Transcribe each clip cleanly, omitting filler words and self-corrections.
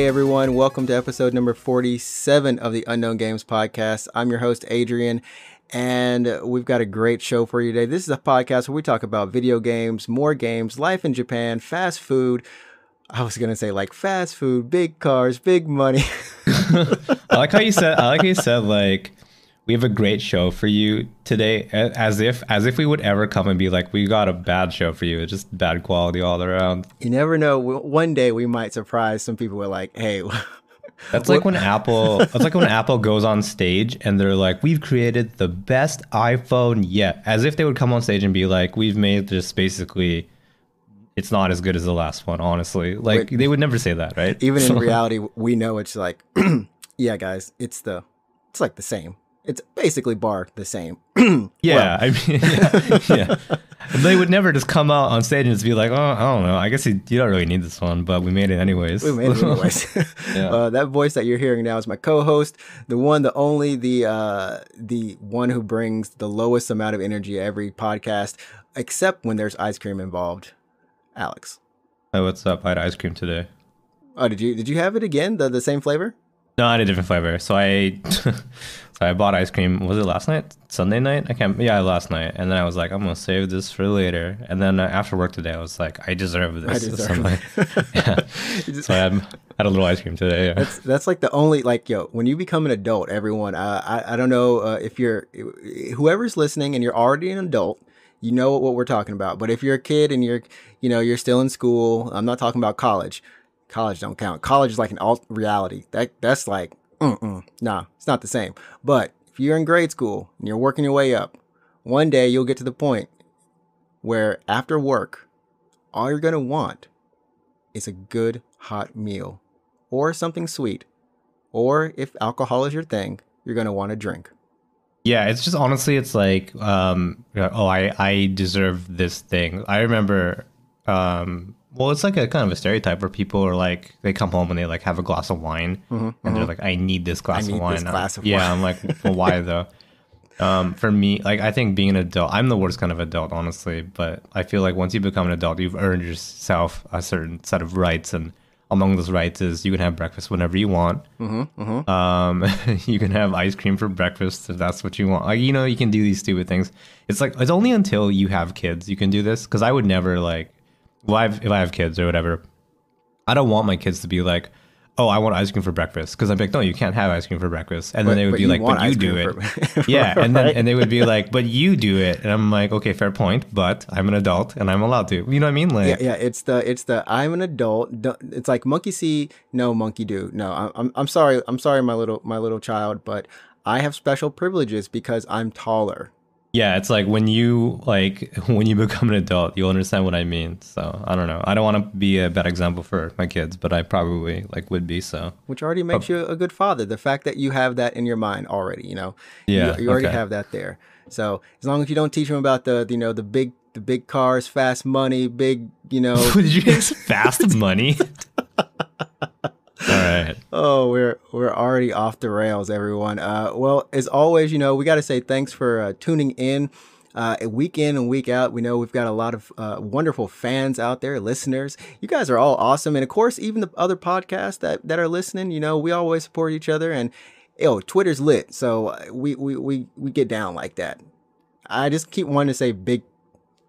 Hey everyone, welcome to episode number 47 of the Unknown Games podcast. I'm your host, Adrian, and we've got a great show for you today. This is a podcast where we talk about video games, more games, life in Japan, fast food. I was going to say like fast food, big cars, big money. I like how you said like we have a great show for you today, as if we would ever come and be like, we got a bad show for you. It's just bad quality all around. You never know. One day we might surprise some people with like, hey. That's like when Apple goes on stage and they're like, we've created the best iPhone yet. As if they would come on stage and be like, we've made this basically, it's not as good as the last one, honestly. Like, they would never say that, right? Even in reality, we know it's like, yeah, guys, it's like the same. It's basically the same. Yeah, I mean, yeah. They would never just come out on stage and just be like, oh, I don't know. I guess you don't really need this one, but we made it anyways. Yeah. That voice that you're hearing now is my co-host, the one, the only, the one who brings the lowest amount of energy every podcast, except when there's ice cream involved. Alex. Hey, what's up? I had ice cream today. Oh, did you have it again? The same flavor? No, I had a different flavor. So I bought ice cream. Was it last night? Sunday night? Last night. And then I was like, I'm gonna save this for later. And then after work today, I was like, I deserve this. Yeah. So I had a little ice cream today. Yeah. That's like the only, like, when you become an adult, everyone. I don't know if you're whoever's listening and you're already an adult. You know what we're talking about. But if you're a kid and you're still in school, I'm not talking about college. College don't count. College is like an alt reality. That's like, nah, it's not the same. But if you're in grade school and you're working your way up, one day you'll get to the point where after work, all you're going to want is a good hot meal or something sweet. Or if alcohol is your thing, you're going to want a drink. Yeah, it's just honestly, it's like, I deserve this thing. I remember, well, it's like a kind of a stereotype where people are like, they come home and they like have a glass of wine and they're like, I need this glass of wine. Yeah, I'm like, well, why though? For me, like, I think being an adult, I'm the worst kind of adult, honestly, but I feel like once you become an adult, you've earned yourself a certain set of rights, and among those rights is you can have breakfast whenever you want. You can have ice cream for breakfast if that's what you want. Like, you can do these stupid things. It's like, it's only until you have kids you can do this, because I would never like, if I have kids or whatever, I don't want my kids to be like, oh, I want ice cream for breakfast, because I'm like, no, you can't have ice cream for breakfast. And then they would be like, but you do it. Yeah, and then and they would be like, but you do it. And I'm like, okay, fair point, but I'm an adult and I'm allowed to. You know what I mean? Like, yeah. It's the I'm an adult. It's like monkey see, no monkey do. No, I'm sorry, my little child, but I have special privileges because I'm taller. Yeah, it's like when you become an adult, you'll understand what I mean. So I don't know. I don't want to be a bad example for my kids, but I probably would be so. Which already makes you a good father. The fact that you have that in your mind already, Yeah, you already have that there. So as long as you don't teach them about the big cars, fast money, big. Did you get fast money? All right. Oh, we're already off the rails, everyone. Well, as always, we got to say thanks for tuning in week in and week out. We know we've got a lot of wonderful fans out there, listeners. You guys are all awesome. And of course, even the other podcasts that are listening, we always support each other. And Twitter's lit. So we get down like that. I just keep wanting to say big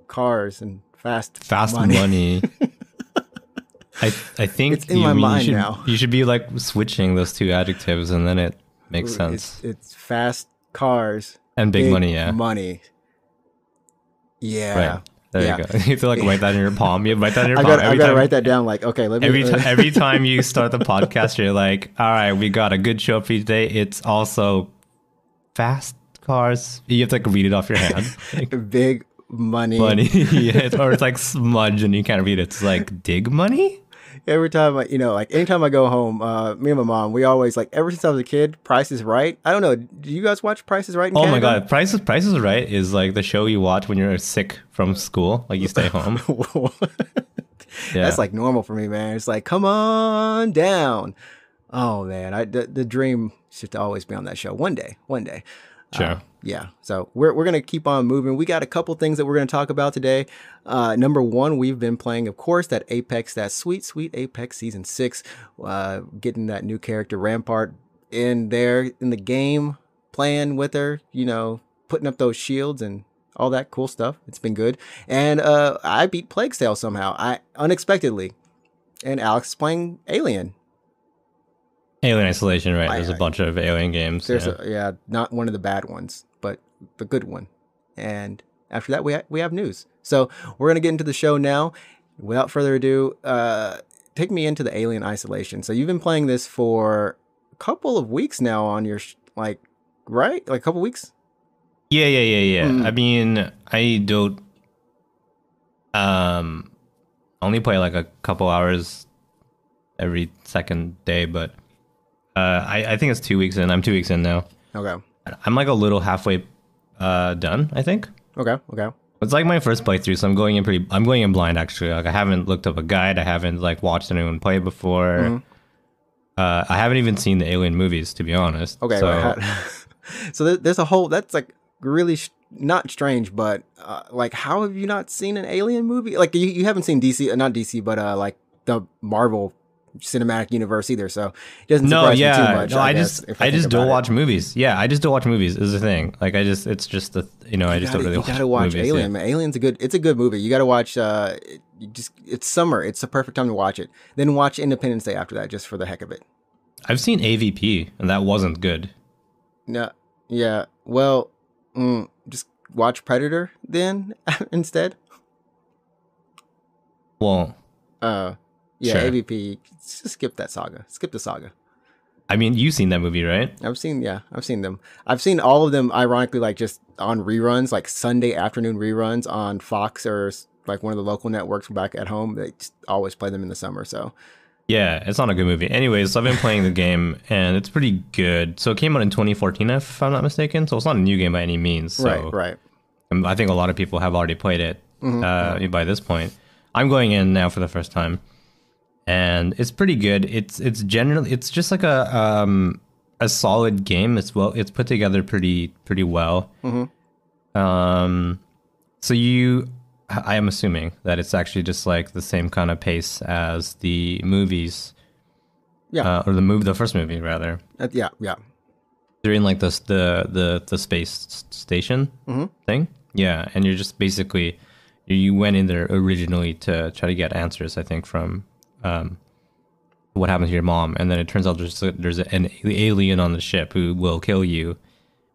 cars and fast money. I think it's in my mind now. You should be like switching those two adjectives, and then it makes sense. It's fast cars and big money. Yeah, money. Yeah, right. There you go. You have to write that in your palm. You write that in your palm. I gotta write that down. Like, okay, let me. Every time you start the podcast, you're like, all right, we got a good show for you today. It's also fast cars. You have to read it off your hand. Big money. Yeah, or it's like smudge, and you can't read it. It's like dig money. Every time anytime I go home, me and my mom, we always ever since I was a kid, Price is Right. I don't know. Do you guys watch Price is Right in Canada? My God. Price is Right is like the show you watch when you're sick from school. Like you stay home. Yeah. That's like normal for me, man. It's like, come on down. Oh man. The dream should always be on that show. One day. Sure. Yeah, so we're gonna keep on moving. We got a couple things that we're gonna talk about today. Number one, we've been playing, of course, that Apex, that sweet Apex Season 6, getting that new character Rampart in there in the game, playing with her, putting up those shields and all that cool stuff. It's been good. And I beat Plague Tale somehow, unexpectedly. And Alex is playing Alien. Alien Isolation, right? There's a bunch of Alien games. There's not one of the bad ones, but the good one. And after that, we have news. So we're gonna get into the show now. Without further ado, take me into the Alien Isolation. So you've been playing this for a couple of weeks now on your right? Like a couple weeks? Yeah. I mean, I don't only play like a couple hours every second day, but I think it's 2 weeks in. I'm 2 weeks in now. Okay. I'm like a little halfway done, I think. Okay. It's like my first playthrough, so I'm going in blind actually. Like I haven't looked up a guide. I haven't like watched anyone play before. Mm-hmm. I haven't even seen the Alien movies, to be honest. Okay. So, so there's a whole, that's like really not strange, but like how have you not seen an Alien movie? Like you haven't seen DC, not DC, but like the Marvel cinematic universe either, so it doesn't surprise me too much. No, I just don't watch movies. Yeah, I just don't watch movies is the thing. Like I just don't really watch. You gotta watch movies, Alien. Yeah. Man. Alien's it's a good movie. You gotta watch. It's summer. It's the perfect time to watch it. Then watch Independence Day after that, just for the heck of it. I've seen AVP, and that wasn't good. No, yeah. Well, just watch Predator then instead. Well, yeah, sure. AVP. Just skip that saga. Skip the saga. I mean, you've seen that movie, right? I've seen them. I've seen all of them, ironically, like just on reruns, like Sunday afternoon reruns on Fox or like one of the local networks back at home. They just always play them in the summer. So, yeah, it's not a good movie. Anyways, so I've been playing the game and it's pretty good. So it came out in 2014, if I'm not mistaken. So it's not a new game by any means. So right. I think a lot of people have already played it by this point. I'm going in now for the first time. And it's pretty good. It's just like a solid game. It's put together pretty well. Mm-hmm. So I am assuming that it's actually just like the same kind of pace as the movies. Yeah. Or the first movie rather. Yeah. They're in like the space station thing. Yeah, and you're just basically you went in there originally to try to get answers, I think, from what happened to your mom, and then it turns out there's an alien on the ship who will kill you,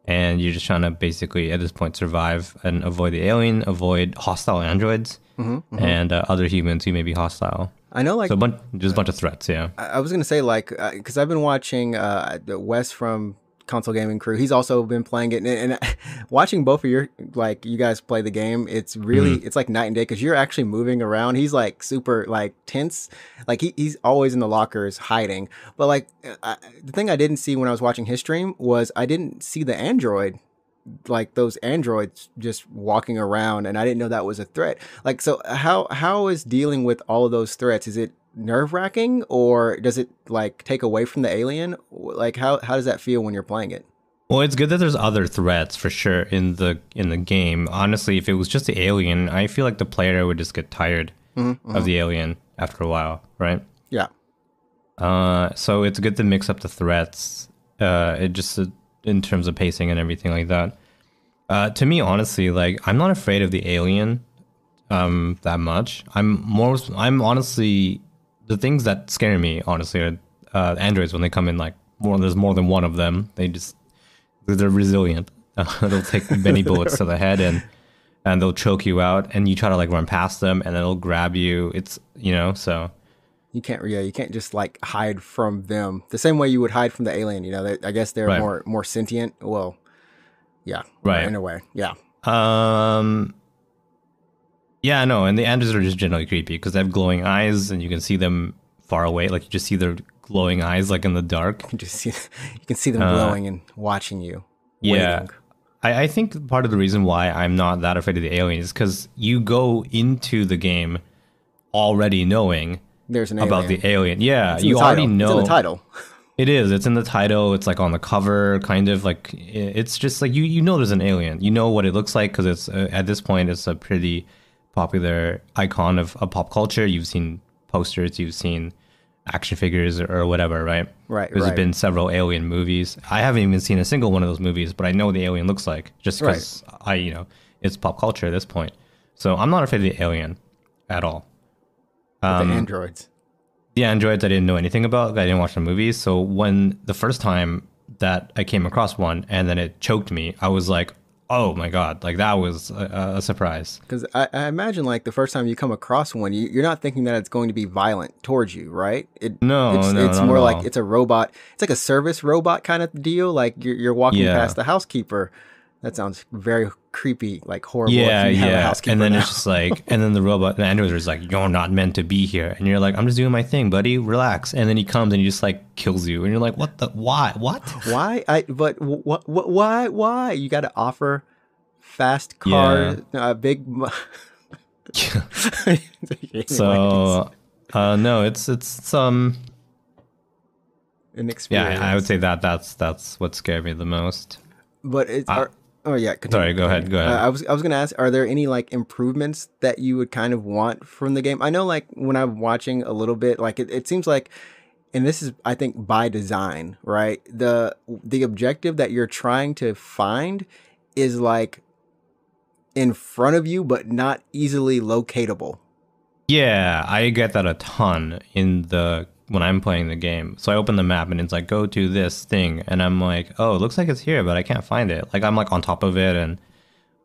and you're just trying to basically at this point survive and avoid the alien, avoid hostile androids, and other humans who may be hostile. I know, like so just a bunch of threats. Yeah, I was gonna say like because I've been watching Wes from Console Gaming Crew. He's also been playing it, and watching both of you guys play the game. It's really it's like night and day because you're actually moving around. He's like super like tense, like he's always in the lockers hiding. But like the thing I didn't see when I was watching his stream was I didn't see the android, like those androids just walking around, and I didn't know that was a threat. Like, so how is dealing with all of those threats? Is it nerve-wracking, or does it like take away from the alien? Like how does that feel when you're playing it? Well, it's good that there's other threats for sure in the game. Honestly, if it was just the alien, I feel like the player would just get tired of the alien after a while, right? Yeah. So it's good to mix up the threats. It just in terms of pacing and everything like that. To me, honestly, like I'm not afraid of the alien that much. I'm honestly, the things that scare me, honestly, are androids when they come in. Like there's more than one of them. They're resilient. They'll take many bullets to the head and they'll choke you out. And you try to like run past them, and then they'll grab you. It's so you can't just like hide from them the same way you would hide from the alien. I guess they're right. more sentient. Well, yeah, right, in a way, yeah. Yeah, no, and the androids are just generally creepy because they have glowing eyes, and you can see them far away. Like you just see their glowing eyes, like in the dark. You can see them glowing and watching you. Yeah, waiting. I think part of the reason why I'm not that afraid of the alien is because you go into the game already knowing there's an about alien. the alien. Yeah, you already know. It's in the title. It is. It's in the title. It's like on the cover, kind of like it's just like you know there's an alien. You know what it looks like because it's at this point it's a pretty popular icon of pop culture. You've seen posters, you've seen action figures or whatever, right? Right, There's right. been several alien movies. I haven't even seen a single one of those movies, but I know what the alien looks like just because it's pop culture at this point. So I'm not afraid of the alien at all. With the androids. The androids I didn't know anything about. I didn't watch the movies. So when the first time that I came across one and then it choked me, I was like, oh my God, like that was a surprise. Because I imagine like the first time you come across one, you're not thinking that it's going to be violent towards you, right? No, it's not more at like all. it's a robot. It's like a service robot kind of deal. Like you're walking Yeah. past the housekeeper. That sounds very creepy, like horrible. Yeah, if you have a yeah. housekeeper And then now. it's just like, and then the android is like, you're not meant to be here. And you're like, I'm just doing my thing, buddy. Relax. And then he comes and he just like kills you. And you're like, what the, why? What? Why? Why? You got to offer fast cars, big. Anyways, So, no, it's, an yeah, experience. I would say that's what scared me the most. But it's. Oh yeah, continue. Sorry, go ahead. I was gonna ask, are there any like improvements that you would kind of want from the game? I know like when I'm watching a little bit, like it seems like, and this is I think by design, right? The objective that you're trying to find is like in front of you, but not easily locatable. Yeah, I get that a ton when I'm playing the game. So I open the map and it's like, go to this thing. And I'm like, oh, it looks like it's here, but I can't find it. Like I'm like on top of it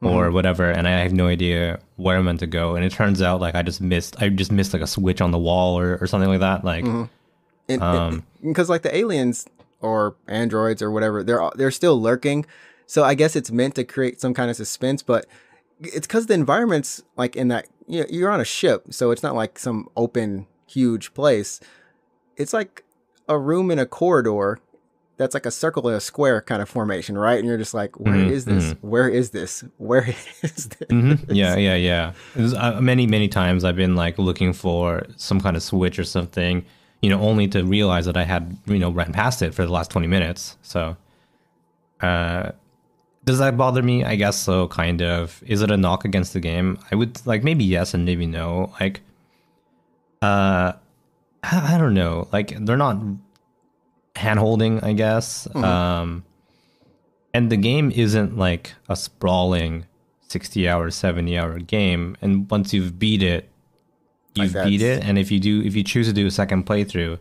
or whatever. And I have no idea where I'm meant to go. And it turns out like I just missed like a switch on the wall or something like that. Like, Because like the aliens or androids or whatever, they're still lurking. So I guess it's meant to create some kind of suspense, but it's because the environment's like in that, you're on a ship. So it's not like some open, huge place. It's like a room in a corridor that's like a circle and a square kind of formation, right? And you're just like, where is this? Where is this? Where is this? Yeah. It was, many times I've been like looking for some kind of switch or something, only to realize that I had, ran past it for the last 20 minutes. So, does that bother me? I guess so, kind of. Is it a knock against the game? I would like maybe yes and maybe no. Like, I don't know. Like they're not hand holding, I guess. And the game isn't like a sprawling 60-hour, 70-hour game. And once you've beat it, you've beat it. And if you choose to do a second playthrough,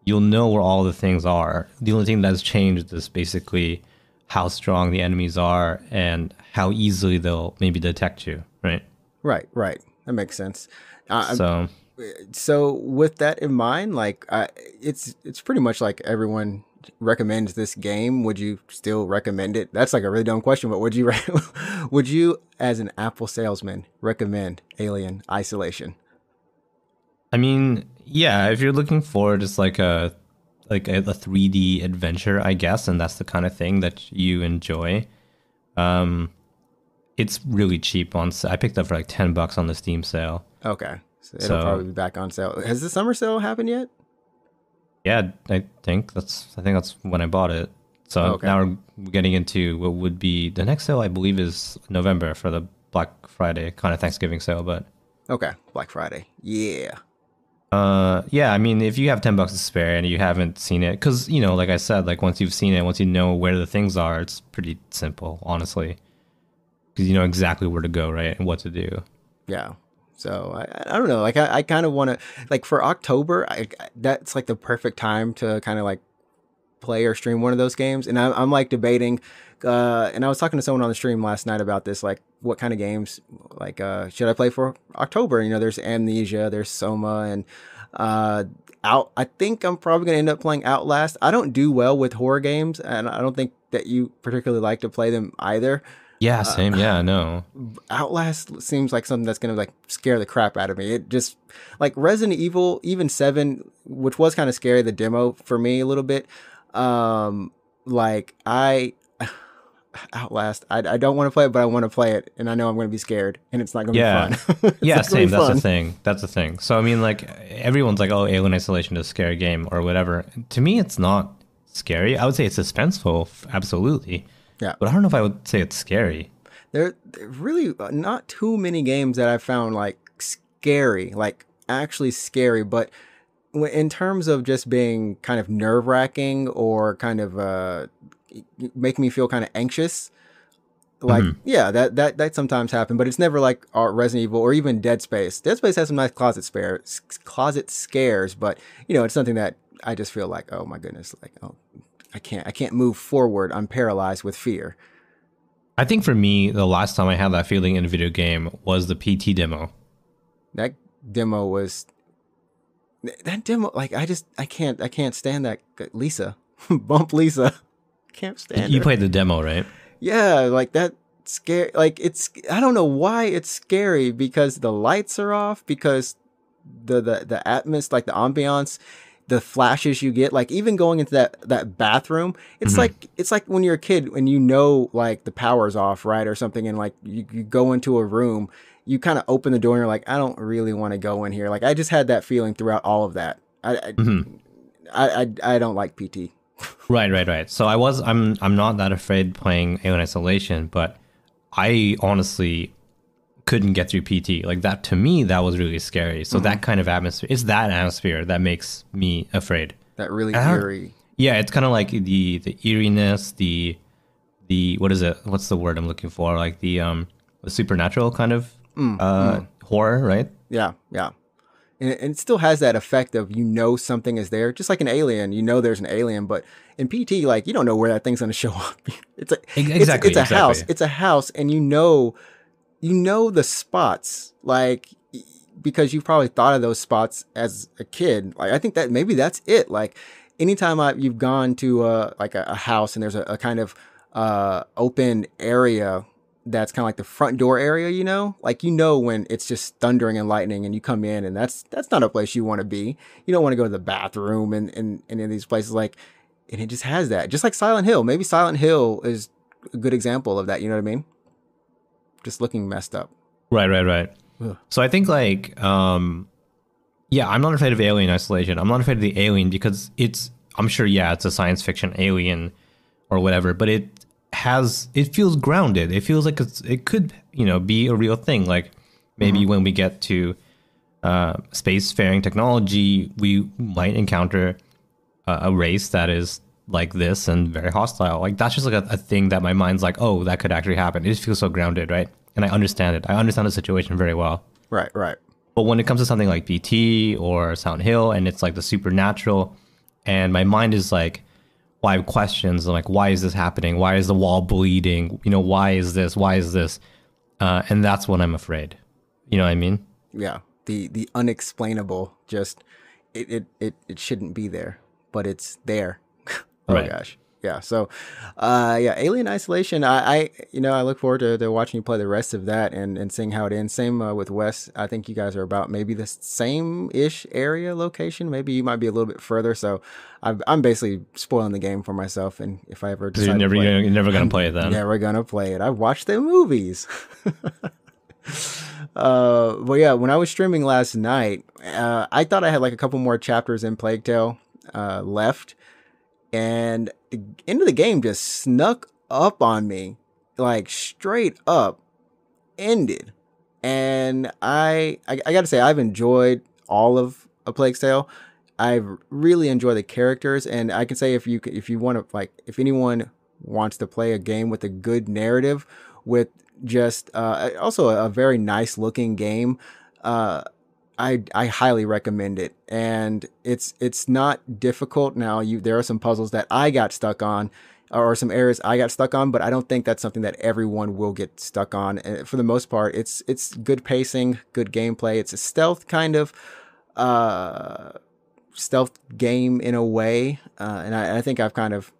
you'll know where all the things are. The only thing that's changed is basically how strong the enemies are and how easily they'll maybe detect you, right? Right. That makes sense. So with that in mind, like it's pretty much like everyone recommends this game. Would you still recommend it? That's like a really dumb question, but would you would you as an Apple salesman recommend Alien Isolation? I mean, yeah, if you're looking for just like a 3D adventure, I guess, and that's the kind of thing that you enjoy. It's really cheap I picked up for like $10 on the Steam sale. Okay. So it'll probably be back on sale. Has the summer sale happened yet? Yeah, I think that's when I bought it. So now we're getting into what would be the next sale. I believe is November for the Black Friday kind of Thanksgiving sale. But okay, Black Friday. Yeah. Yeah. I mean, if you have $10 to spare and you haven't seen it, because like I said, like once you've seen it, once you know where the things are, it's pretty simple, honestly, because you know exactly where to go, right, and what to do. Yeah. So I don't know. Like I kind of want to like for October. That's like the perfect time to kind of like play or stream one of those games. And I'm like debating. And I was talking to someone on the stream last night about this. Like, what kind of games like should I play for October? There's Amnesia, there's Soma, and I think I'm probably gonna end up playing Outlast. I don't do well with horror games, and I don't think that you particularly like to play them either. Yeah, same. Yeah, no. Outlast seems like something that's gonna like scare the crap out of me. It just like Resident Evil, even 7, which was kind of scary, the demo for me a little bit. Like Outlast. I don't want to play it, but I want to play it, and I know I'm going to be scared, and it's not going to be Yeah. fun. It's Yeah, not going same. to be That's the fun. thing. That's the thing. So I mean, like everyone's like, "Oh, Alien Isolation is a scary game" or whatever. To me, it's not scary. I would say it's suspenseful, absolutely, Yeah, but I don't know if I would say it's scary. there really not too many games that I found like scary, like actually scary, but in terms of just being kind of nerve wracking or kind of making me feel kind of anxious. Like, Hmm. yeah, that sometimes happen, but it's never like Resident Evil or even Dead Space. Dead Space has some nice closet scares, but it's something that I just feel like, oh my goodness, like, oh, I can't move forward. I'm paralyzed with fear. I think for me, the last time I had that feeling in a video game was the PT demo. That demo was that demo. Like, I can't stand that Lisa, bump Lisa. Can't stand You her. played the demo, right? Yeah, like that scare. Like I don't know why it's scary because the lights are off because the atmosphere, like the ambiance, the flashes you get, like even going into that bathroom, Hmm. it's like when you're a kid and like the power's off, right, or something, and like you go into a room, you kind of open the door and you're like, I don't really want to go in here. Like I just had that feeling throughout all of that. Hmm. I don't like PT. Right, right, right. So I'm not that afraid playing Alien Isolation, but I honestly couldn't get through PT. Like that to me, that was really scary. So Hmm. that kind of atmosphere, it's that atmosphere that makes me afraid. That really And I don't- eerie. yeah, it's kind of like the eeriness, the what is it? What's the word I'm looking for? Like the supernatural kind of horror, right? Yeah, yeah. And it still has that effect of something is there, just like an alien. There's an alien, but in PT, like you don't know where that thing's going to show up. It's a Exactly, it's a house. exactly. It's a house, and the spots, like because you've probably thought of those spots as a kid. Like I think that maybe that's it. Like anytime you've gone to like a house and there's a kind of open area that's kind of like the front door area, like when it's just thundering and lightning and you come in and that's not a place you want to be. You don't want to go to the bathroom and in these places, like, and it just has that, just like Silent Hill. Maybe Silent Hill is a good example of that. You know what I mean? Just looking messed up. Right, right, right. Ugh. So I think like yeah, I'm not afraid of Alien Isolation. I'm not afraid of the alien because I'm sure, yeah, it's a science fiction alien or whatever, but it feels grounded. It feels like it could, be a real thing. Like maybe when we get to spacefaring technology, we might encounter a race that is like this and very hostile. Like that's just like a thing that my mind's like, oh, that could actually happen. It just feels so grounded, right? And I understand it. I understand the situation very well. Right, right. But when it comes to something like BT or Silent Hill and it's like the supernatural, and my mind is like, well, I have questions. I'm like, why is this happening? Why is the wall bleeding? Why is this? Why is this? And that's when I'm afraid. You know what I mean? Yeah. The unexplainable, just it shouldn't be there, but it's there. Oh Right. gosh. Yeah. So, yeah, Alien Isolation. I look forward to watching you play the rest of that and seeing how it ends. Same with Wes. I think you guys are about maybe the same ish area location. Maybe you might be a little bit further. So, I'm basically spoiling the game for myself. And if I ever Because you're decide to never, play it, you're never going to play it I'm then. never gonna play it. I've watched the movies. But yeah, when I was streaming last night, I thought I had like a couple more chapters in Plague Tale left, and the end of the game just snuck up on me, like straight up ended. And I got to say, I've enjoyed all of A Plague Tale. I've really enjoyed the characters, and I can say if you want to, like, if anyone wants to play a game with a good narrative, with just also a very nice looking game, uh, I highly recommend it. And it's not difficult. Now there are some puzzles that I got stuck on, or some areas I got stuck on, but I don't think that's something that everyone will get stuck on. And for the most part, it's good pacing, good gameplay. It's a stealth kind of uh, stealth game in a way, and I think I've kind of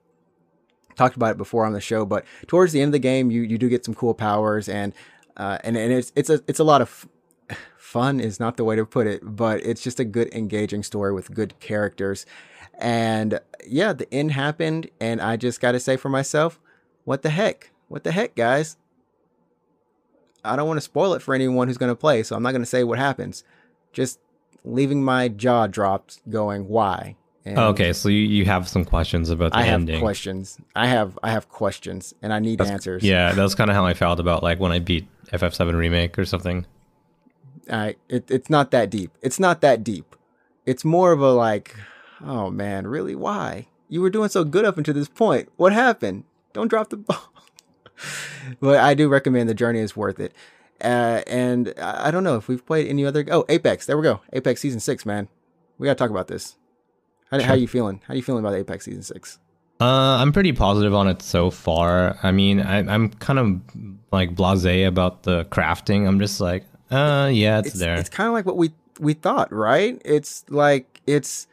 talked about it before on the show. But towards the end of the game, you do get some cool powers, and it's a lot of fun is not the way to put it, but it's just a good engaging story with good characters. And yeah, the end happened, and I just got to say for myself, what the heck? what the heck, guys? I don't want to spoil it for anyone who's going to play, so I'm not going to say what happens. Just leaving my jaw dropped going, why? And Okay, so you have some questions about the ending. I have questions. I have questions, and I need answers. Yeah, that's kind of how I felt about like when I beat FF7 Remake or something. It's not that deep. It's not that deep. It's more of a like, oh man, really? Why? You were doing so good up until this point. What happened? Don't drop the ball. But I do recommend the journey is worth it. And I don't know if we've played any other. Oh, Apex. There we go. Apex Season 6, man. We got to talk about this. How are you feeling? How are you feeling about Apex Season 6? I'm pretty positive on it so far. I mean, I'm kind of like blasé about the crafting. I'm just like, yeah, it's there. It's kind of like what we thought, right? It's like it's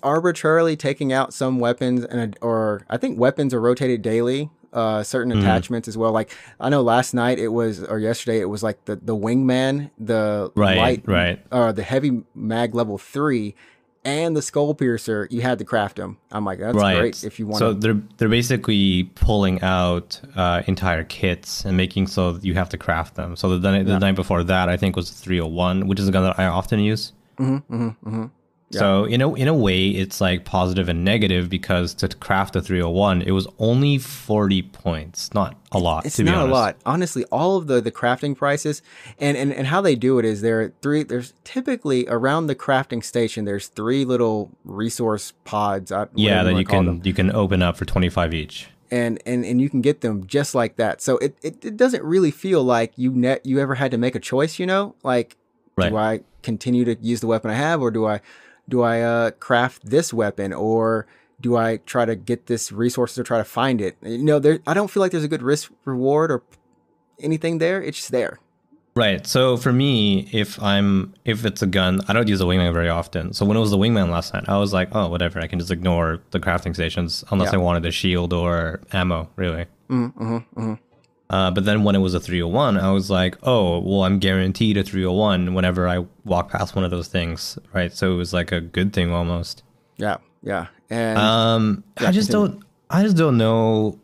arbitrarily taking out some weapons or I think weapons are rotated daily. Certain attachments as well. Like I know last night or yesterday it was like the wingman, the light, the heavy mag level 3, and the skull piercer. You had to craft them. I'm like, that's great if you want. So they're basically pulling out entire kits and making so you have to craft them. So the night before that, I think was 301, which is a gun that I often use. Yeah. So in a way, it's like positive and negative because to craft a 301, it was only 40 points, not a lot. It's not a lot, honestly. All of the crafting prices and how they do it is there's typically around the crafting station. There's 3 little resource pods. That you can open up for 25 each. And you can get them just like that. So it doesn't really feel like you ever had to make a choice. Like do I continue to use the weapon I have, or do I craft this weapon, or do I try to get this resource to try to find it? I don't feel like there's a good risk reward or anything there. It's just there. Right. So for me, if it's a gun, I don't use the wingman very often. So when it was the wingman last night, I was like, oh, whatever. I can just ignore the crafting stations unless I wanted a shield or ammo, really. But then when it was a 301, I was like, oh, well, I'm guaranteed a 301 whenever I walk past one of those things, right? So it was like a good thing almost. Yeah. And I just don't know.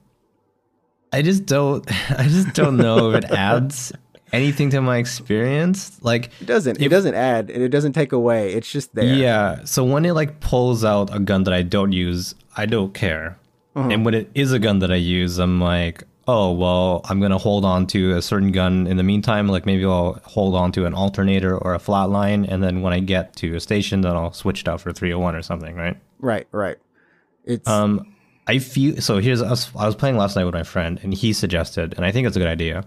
I just don't know if it adds anything to my experience. Like it doesn't add and it doesn't take away. It's just there. Yeah. So when it like pulls out a gun that I don't use, I don't care. And when it is a gun that I use, I'm like, oh, well, I'm going to hold on to a certain gun in the meantime. Like maybe I'll hold on to an alternator or a flatline. And then when I get to a station, then I'll switch it out for 301 or something, right? Right. It's I feel so. I was playing last night with my friend, and he suggested, and I think it's a good idea,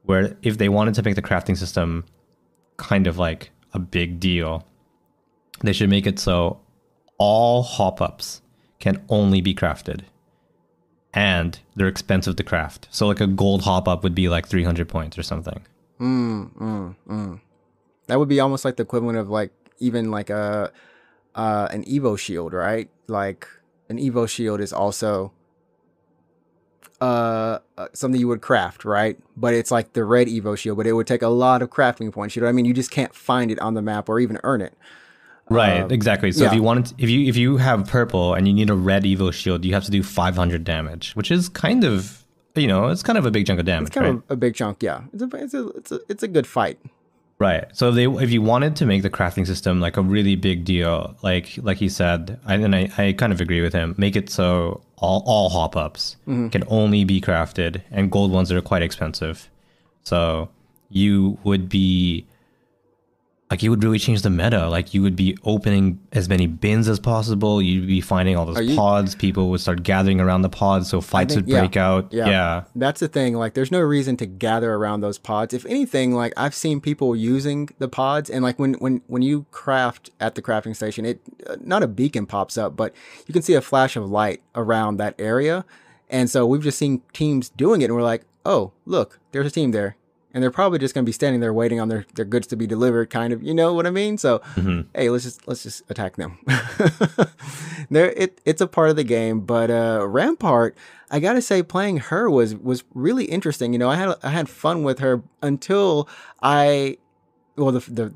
where if they wanted to make the crafting system kind of like a big deal, they should make it so all hop-ups can only be crafted. And they're expensive to craft. So like a gold hop-up would be like 300 points or something. That would be almost like the equivalent of like even like an Evo shield, right? Like an Evo shield is also something you would craft, right? But it's like the red Evo shield, but it would take a lot of crafting points. You know what I mean? You just can't find it on the map or even earn it. Right, exactly. So if you have purple and you need a red Evo shield, you have to do 500 damage, which is kind of, it's kind of a big chunk of damage. It's kind of a big chunk, yeah. It's a good fight. Right. So if you wanted to make the crafting system like a really big deal, like he said, I kind of agree with him, make it so all hop-ups can only be crafted, and gold ones are quite expensive. So you would be... like, it would really change the meta. Like, you would be opening as many bins as possible. You'd be finding all those pods. People would start gathering around the pods, so fights would break out. Yeah. That's the thing. Like, there's no reason to gather around those pods. If anything, like, I've seen people using the pods, and, like, when you craft at the crafting station, not a beacon pops up, but you can see a flash of light around that area. And so we've just seen teams doing it, and we're like, oh, look, there's a team there. And they're probably just going to be standing there waiting on their goods to be delivered, kind of, you know what I mean? So, hey, let's just attack them. It's a part of the game, but Rampart, I got to say, playing her was really interesting. I had fun with her until the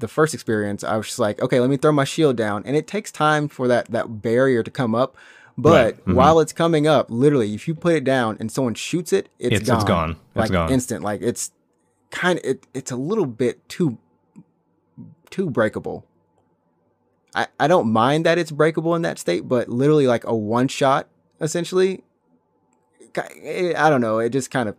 first experience, I was just like, okay, let me throw my shield down, and it takes time for that barrier to come up Right. But while it's coming up, literally, if you put it down and someone shoots it, it's gone. It's gone. It's like gone. instant. Like it's kind of it's a little bit too breakable. I don't mind that it's breakable in that state, but literally like a one shot, essentially, I don't know. It just kind of,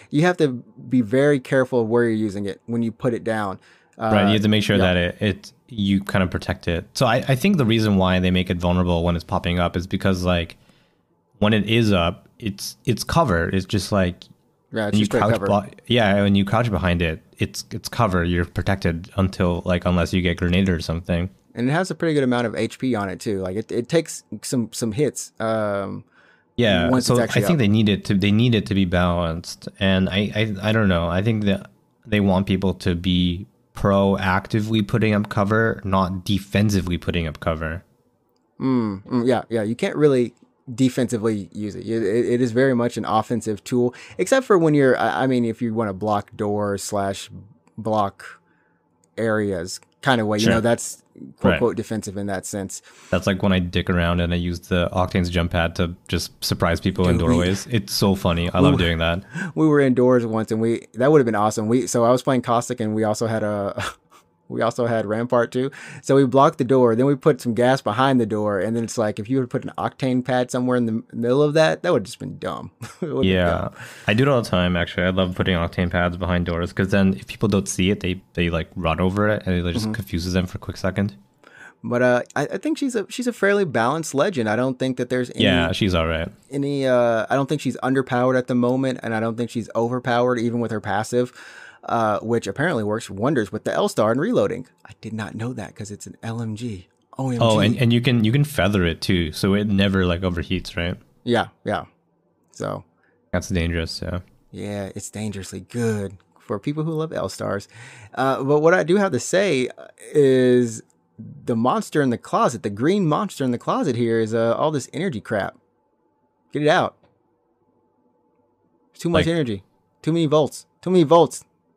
you have to be very careful of where you're using it when you put it down. Right. You have to make sure that you kind of protect it. So I think the reason why they make it vulnerable when it's popping up is because like when it is up, it's covered. It's just like, yeah, it's just cover. When you crouch behind it, it's cover. You're protected unless you get grenaded or something. And it has a pretty good amount of HP on it too. Like it takes some hits. So I think they need it to be balanced. And I don't know. I think that they want people to be proactively putting up cover, not defensively putting up cover. Yeah. You can't really defensively use it. It is very much an offensive tool, except for when you're, if you want to block doors / block areas kind of way, sure. That's quote quote defensive in that sense. That's like when I dick around and I use the Octane's jump pad to just surprise people in doorways. It's so funny. I love doing that. We were indoors once and that would have been awesome. So I was playing Caustic and we also had Rampart too. So we blocked the door, then we put some gas behind the door, and then it's like if you would put an Octane pad somewhere in the middle of that would have just been dumb. Yeah, I do it all the time actually. I love putting Octane pads behind doors because then if people don't see it, they like run over it and it just confuses them for a quick second. But I think she's a fairly balanced legend. I don't think that there's any... Yeah, she's all right. I don't think she's underpowered at the moment, and I don't think she's overpowered even with her passive. Which apparently works wonders with the L-Star and reloading. I did not know that because it's an LMG. OMG. Oh, and you can feather it too, so it never like overheats, right? Yeah. So that's dangerous. Yeah, it's dangerously good for people who love L-Stars. But what I do have to say is the monster in the closet, the green monster in the closet here is all this energy crap. Get it out. Too much energy. Too many volts.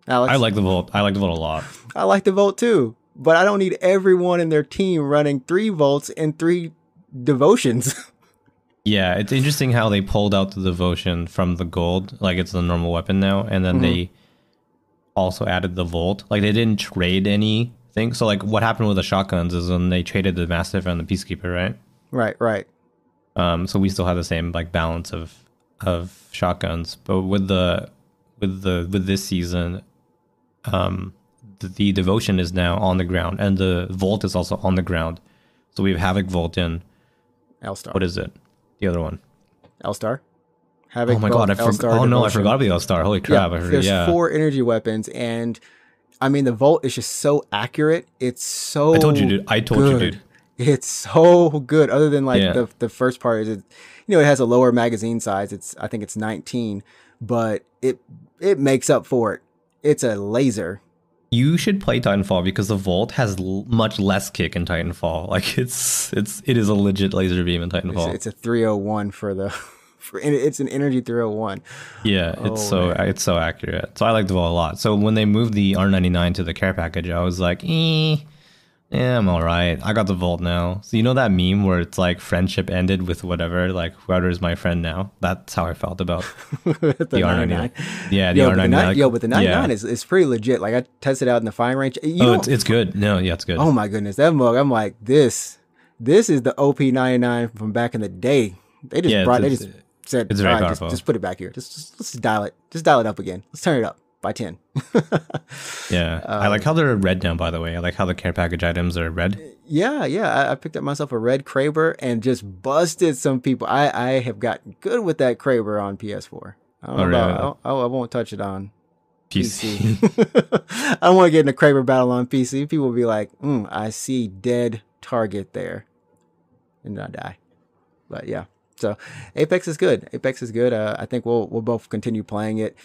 Alex. I like the Volt. I like the Volt a lot. I like the Volt too, but I don't need everyone in their team running 3 volts and 3 devotions. Yeah, it's interesting how they pulled out the devotion from the gold, like it's a normal weapon now, and then they also added the Volt. Like they didn't trade anything. So like what happened with the shotguns is when they traded the Mastiff and the Peacekeeper, right? Right. So we still have the same like balance of shotguns, but with this season, the devotion is now on the ground and the Volt is also on the ground. So we have Havoc, Volt, and L-Star. What is it? The other one. L-Star. Havoc, oh my god! I forgot about the L-Star. Holy crap! There's 4 energy weapons, and I mean the Volt is just so accurate. It's so. I told you, dude. It's so good. Other than like the first part is it has a lower magazine size. I think it's 19, but it makes up for it. It's a laser. You should play Titanfall because the Volt has much less kick in Titanfall. Like it is a legit laser beam in Titanfall. It's a 301 it's an energy 301. Yeah, it's so accurate. So I like the Volt a lot. So when they moved the R99 to the care package, I was like, yeah, I'm all right. I got the Volt now. So you know that meme where it's like friendship ended with whatever, like whoever is my friend now? That's how I felt about the R99. Yeah, the R99. But the 99 is pretty legit. Like I tested out in the firing range. It's good. No, yeah, it's good. Oh my goodness. That mug, I'm like, this is the OP99 from back in the day. They just said, it's very powerful. Just put it back here. Let's dial it. Just dial it up again. Let's turn it up by 10. Yeah, I like how they're red now, by the way. I like how the care package items are red. Yeah. I picked up myself a red Kraber and just busted some people. I have gotten good with that Kraber on PS4. I won't touch it on PC. I don't want to get in a Kraber battle on PC. People will be like, I see dead target there. And I die. But yeah. So Apex is good. I think we'll both continue playing it.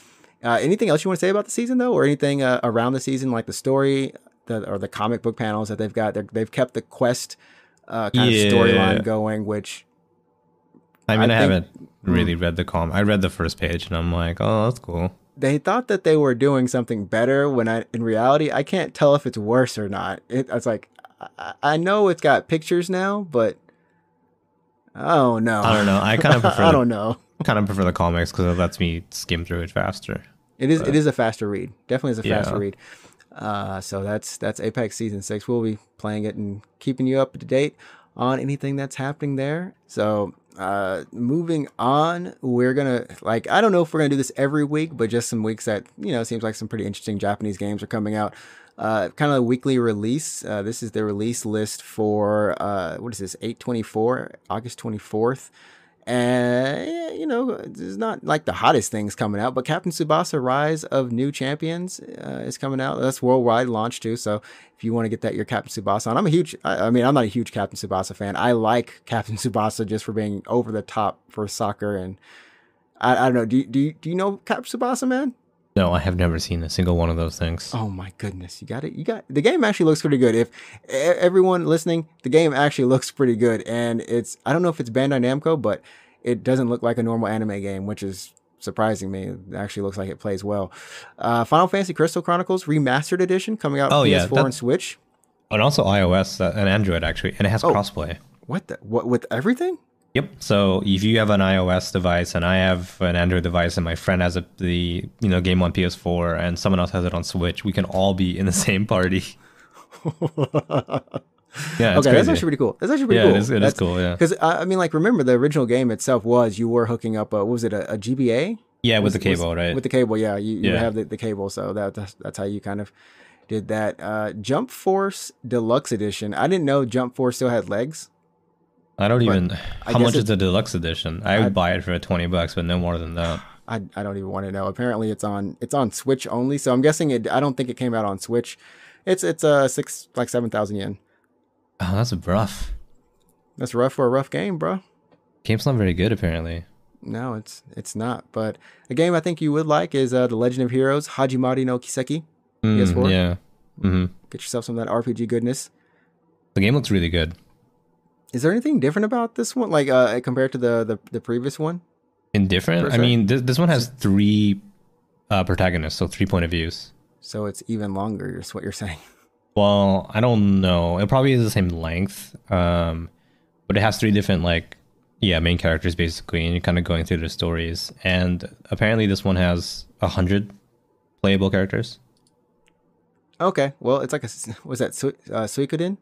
Anything else you want to say about the season, though, or anything around the season, like the story or the comic book panels that they've got? They've kept the quest kind of storyline going, which I haven't really read the comic. I read the first page, and I'm like, oh, that's cool. They thought that they were doing something better when in reality, I can't tell if it's worse or not. It's like I know it's got pictures now, but Oh no. I don't know. I kind of prefer I don't know. the comics because it lets me skim through it faster. It is a faster read. Definitely is a faster Yeah. read. So that's Apex Season 6. We'll be playing it and keeping you up to date on anything that's happening there. So moving on, we're gonna like I don't know if we're gonna do this every week, but just some weeks that seems like some pretty interesting Japanese games are coming out. Kind of a weekly release. This is the release list for what is this? 8/24, August 24th. And there's not like the hottest things coming out, but Captain Tsubasa Rise of New Champions is coming out. That's worldwide launch too. So if you want to get that, your Captain Tsubasa on. I mean, I'm not a huge Captain Tsubasa fan. I like Captain Tsubasa just for being over the top for soccer. And I don't know. Do you know Captain Tsubasa, man? No, I have never seen a single one of those things. Oh my goodness, you got it. The game actually looks pretty good. If everyone listening, the game actually looks pretty good, and I don't know if it's Bandai Namco, but it doesn't look like a normal anime game, which is surprising me. It actually looks like it plays well. Final Fantasy Crystal Chronicles Remastered Edition coming out PS4 and Switch, and also iOS and Android actually, and it has crossplay. What with everything? Yep. So if you have an iOS device and I have an Android device and my friend has the game on PS4 and someone else has it on Switch, we can all be in the same party. Yeah, it's okay, crazy. that's actually pretty cool. That's actually pretty cool. It is cool. Yeah. Because I mean, like, remember the original game itself was you were hooking up what was it, a GBA? Yeah, with the cable, right? With the cable, yeah. You have the cable, so that's how you kind of did that. Jump Force Deluxe Edition. I didn't know Jump Force still had legs. I don't even. How much is the deluxe edition? I would buy it for $20, but no more than that. I don't even want to know. Apparently, it's on Switch only. So I'm guessing I don't think it came out on Switch. It's 7,000 yen. Oh, that's rough. That's rough for a rough game, bro. Game's not very good, apparently. No, it's not. But a game I think you would like is The Legend of Heroes Hajimari no Kiseki. PS4. Yeah. Mm-hmm. Get yourself some of that RPG goodness. The game looks really good. Is there anything different about this one, like compared to the previous one? Indifferent? I mean, this one has 3 protagonists, so 3 point of views. So it's even longer, is what you're saying. Well, I don't know. It probably is the same length, but it has 3 different, main characters, basically, and you're kind of going through their stories. And apparently this one has 100 playable characters. Okay, well, it's like was that Suikoden?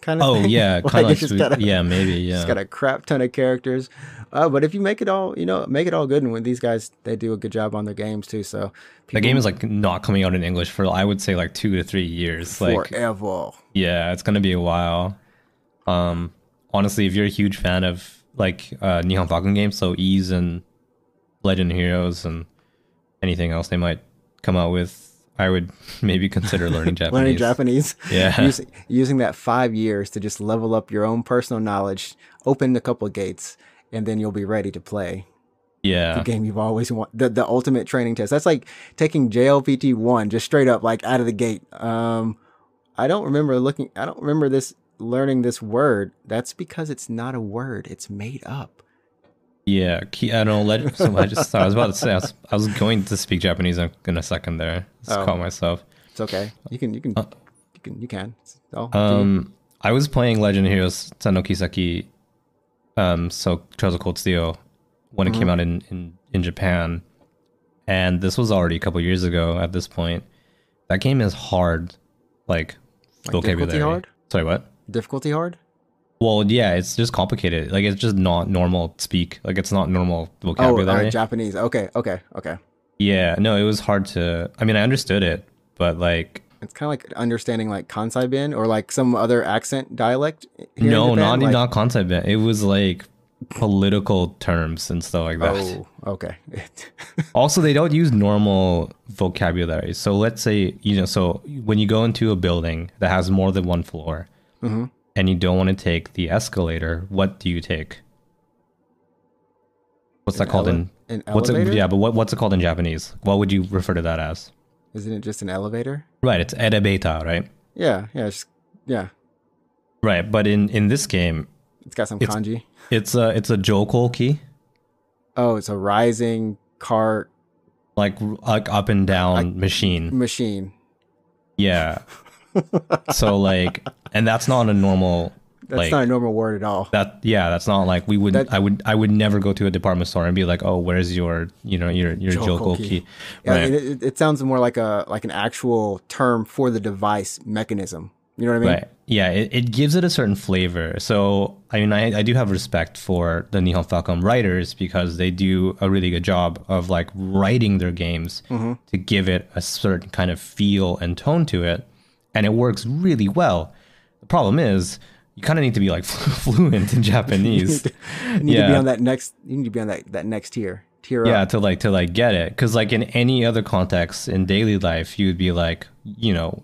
Kind of oh thing? yeah, kind of like yeah, maybe yeah. It's got a crap ton of characters, but if you make it all, make it all good, and when these guys they do a good job on their games too. So the game is not coming out in English for I would say 2 to 3 years, forever. Yeah, it's gonna be a while. Honestly, if you're a huge fan of Nihon Falcon games, so Ys and Legend of Heroes and anything else they might come out with, I would maybe consider learning Japanese. Learning Japanese. Yeah. Using that 5 years to just level up your own personal knowledge, open a couple of gates, and then you'll be ready to play. Yeah. The game you've always wanted. The ultimate training test. That's like taking JLPT 1 just straight up, out of the gate. I don't remember learning this word. That's because it's not a word. It's made up. Yeah, I don't know. So I was about to say I was going to speak Japanese in a second there. Just caught myself. It's okay. You can. I was playing Legend of Heroes Sen Kiseki, so Trails of Cold Steel, when it came out in Japan, and this was already a couple years ago. At this point, that game is hard, vocabulary. Difficulty hard? Sorry, what? Difficulty hard? Well, yeah, it's just complicated. It's just not normal speak. It's not normal vocabulary. Oh, Japanese. Okay. Yeah, no, it was hard to. I mean, I understood it, but it's kind of like understanding Kansai Ben or some other accent dialect. No, not Kansai Ben. It was political terms and stuff like that. Oh, okay. Also, they don't use normal vocabulary. So let's say so when you go into a building that has more than one floor. Mm-hmm. And you don't want to take the escalator, what do you take? What's that called in? An elevator? Yeah, but what's it called in Japanese? What would you refer to that as? Isn't it just an elevator? Right, it's elevator, right? Yeah. Right, but in this game, it's got some kanji. It's a joko key. Oh, it's a rising cart, like up and down machine. Yeah. So and that's not a normal That's not a normal word at all. That's not like we would. That- I would never go to a department store and be like, oh, where's your your Joko key? Yeah, Right. and it sounds more like an actual term for the device mechanism. You know what I mean? Right. Yeah, it gives it a certain flavor. So, I mean, I do have respect for the Nihon Falcom writers because they do a really good job of like writing their games to give it a certain kind of feel and tone to it. And it works really well. The problem is you kind of need to be like fluent in Japanese. You need to be on that next. You need to be on that next tier. Yeah, Up. to like get it, because like in any other context in daily life, you would be like,